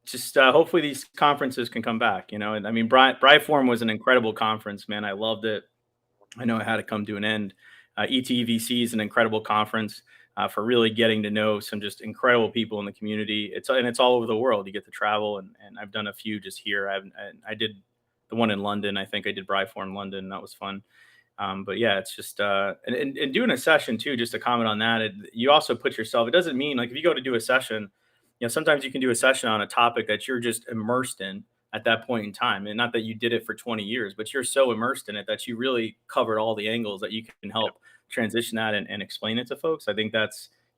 S3: just hopefully these conferences can come back, and I mean, Bryform was an incredible conference, man. I loved it. I know it had to come to an end. ETVC is an incredible conference for really getting to know some just incredible people in the community. It's all over the world. You get to travel, and I've done a few just here. I did the one in London. I think I did Bryform London. That was fun. But yeah, it's just and doing a session too, just to comment on that. You also put yourself, it doesn't mean like if you go to do a session, sometimes you can do a session on a topic that you're just immersed in at that point in time. And not that you did it for 20 years, but you're so immersed in it that you really covered all the angles that you can help transition that and explain it to folks. I think you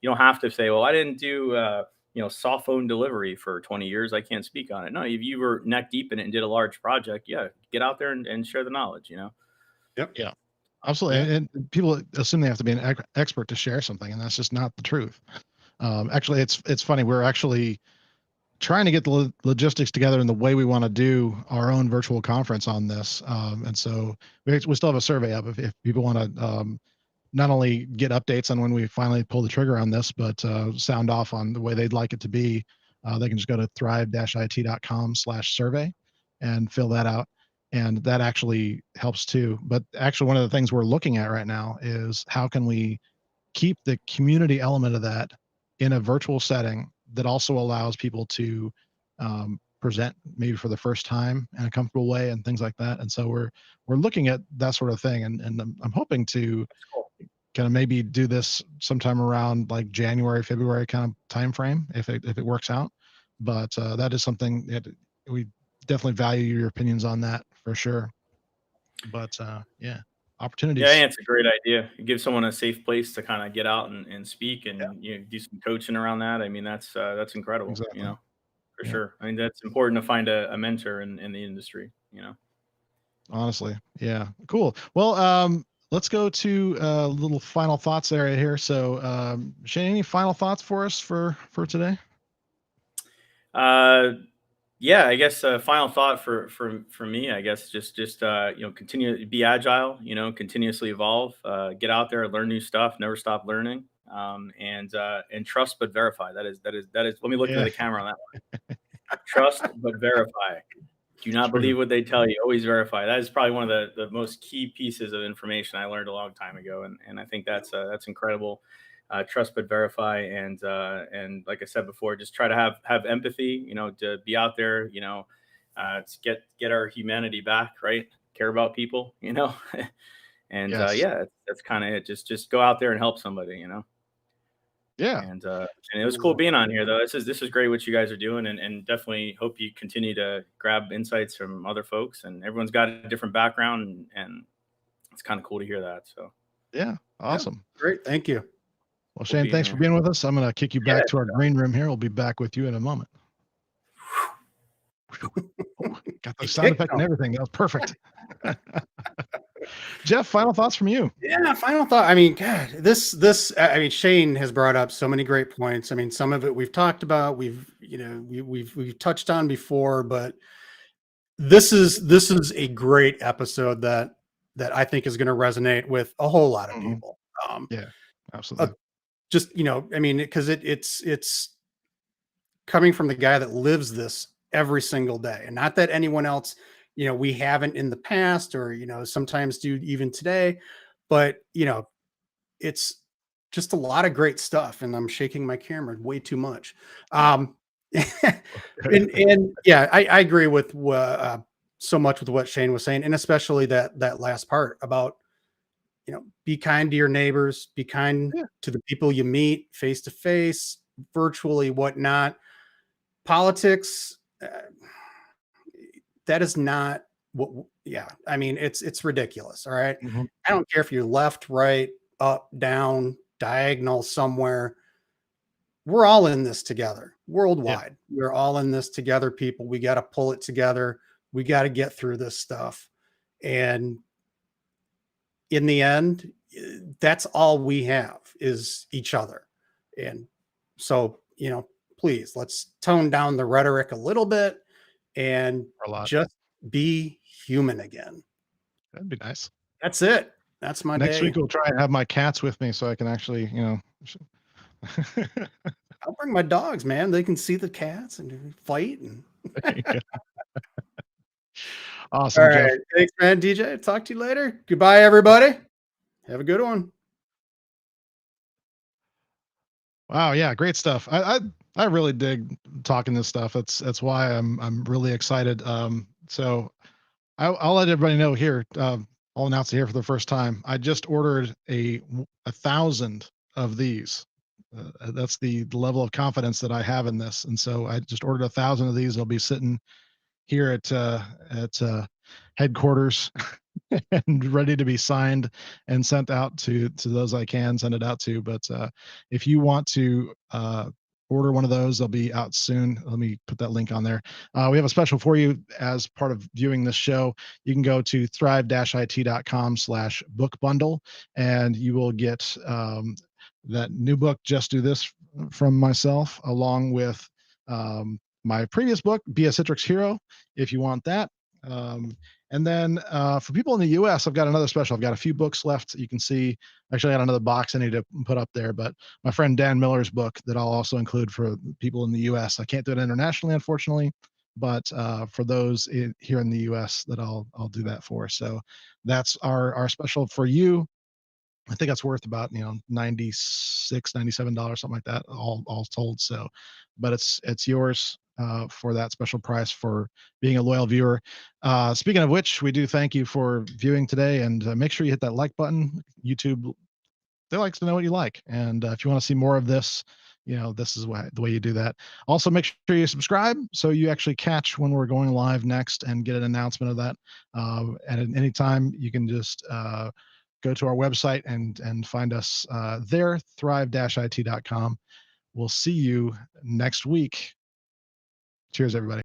S3: don't have to say, well, I didn't do soft phone delivery for 20 years. I can't speak on it. No, if you were neck deep in it and did a large project, get out there and share the knowledge,
S1: Yep. Yeah. Absolutely. Yeah. And people assume they have to be an expert to share something, and that's just not the truth. Actually, it's funny. We're actually trying to get the logistics together in the way we want to do our own virtual conference on this. And so we still have a survey up if people want to not only get updates on when we finally pull the trigger on this, but sound off on the way they'd like it to be. They can just go to thrive-it.com/survey and fill that out. And that actually helps too. But actually, one of the things we're looking at right now is how can we keep the community element of that in a virtual setting that also allows people to present maybe for the first time in a comfortable way and things like that. And so we're looking at that sort of thing. And I'm hoping to kind of maybe do this sometime around like January, February kind of time frame if it works out. But that is something that we definitely value your opinions on that for sure. But yeah, opportunities.
S3: Yeah, it's a great idea. You give someone a safe place to kind of get out and speak and do some coaching around that. I mean, that's incredible.
S1: Exactly.
S3: For sure. I mean, that's important to find a mentor in the industry.
S1: Honestly, yeah, cool. Well, let's go to little final thoughts area here. So, Shane, any final thoughts for us for today?
S3: Yeah, I guess final thought for me, I guess just continue to be agile, continuously evolve, get out there, learn new stuff, never stop learning, and trust but verify. That is. Let me look into the camera on that one. Trust but verify. Do not believe what they tell you. Always verify. That is probably one of the most key pieces of information I learned a long time ago, and I think that's incredible. Trust but verify, and like I said before, just try to have empathy, to be out there, to get our humanity back, right? Care about people, and yes. That's kind of it. Just go out there and help somebody,
S1: Yeah.
S3: And it was cool being on here though. This is great what you guys are doing, and definitely hope you continue to grab insights from other folks, and everyone's got a different background, and it's kind of cool to hear that. So
S1: yeah, awesome.
S2: Yeah, great. Thank you.
S1: Well, Shane, thanks for being with us. I'm going to kick you back to our green room here. We'll be back with you in a moment. Got the sound effect and everything. That was perfect. Jeff, final thoughts from you.
S2: Yeah, final thought. I mean, God, Shane has brought up so many great points. I mean, some of it we've talked about, we've touched on before, but this is a great episode that I think is going to resonate with a whole lot of people.
S1: Yeah, absolutely.
S2: Just, I mean, because it's coming from the guy that lives this every single day, and not that anyone else, we haven't in the past or, sometimes do even today, but, it's just a lot of great stuff. And I'm shaking my camera way too much. And yeah, I agree with so much with what Shane was saying, and especially that last part about, be kind to your neighbors, be kind to the people you meet face to face, virtually, whatnot. Politics, that is not what. Yeah, I mean, it's ridiculous. All right, I don't care if you're left, right, up, down, diagonal, somewhere. We're all in this together, worldwide. We're all in this together, people. We got to pull it together. We got to get through this stuff, and in the end, that's all we have is each other. And so, please, let's tone down the rhetoric a little bit and just be human again.
S1: That'd be nice.
S2: That's it. That's my
S1: Next
S2: day.
S1: week we'll try and have my cats with me so I can actually,
S2: I'll bring my dogs, man. They can see the cats and fight. And
S1: awesome,
S2: all
S1: Jeff.
S2: right. Thanks, man. DJ, talk to you later. Goodbye, everybody. Have a good one.
S1: Wow, yeah, great stuff. I really dig talking this stuff. That's why I'm really excited. So I'll let everybody know here. I'll announce it here for the first time. I just ordered 1,000 of these. That's the level of confidence that I have in this, and so I just ordered 1,000 of these. They'll be sitting here at headquarters and ready to be signed and sent out to those I can send it out to. But if you want to order one of those, they'll be out soon. Let me put that link on there. We have a special for you as part of viewing this show. You can go to thrive-it.com/book bundle, and you will get that new book, Just Do This, from myself, along with my previous book, Be a Citrix Hero, if you want that. And then for people in the US, I've got another special. I've got a few books left. You can see, actually, I got another box I need to put up there, but my friend Dan Miller's book that I'll also include for people in the US. I can't do it internationally, unfortunately, but for those here in the US, that I'll do that for. So that's our special for you. I think that's worth about, $96, $97, something like that, all told. So, but it's yours for that special price for being a loyal viewer. Speaking of which, we do thank you for viewing today, and make sure you hit that like button. YouTube, they like to know what you like, and if you want to see more of this, this is the way you do that. Also, make sure you subscribe so you actually catch when we're going live next and get an announcement of that. And at any time, you can just go to our website and find us there, thrive-it.com. We'll see you next week. Cheers, everybody.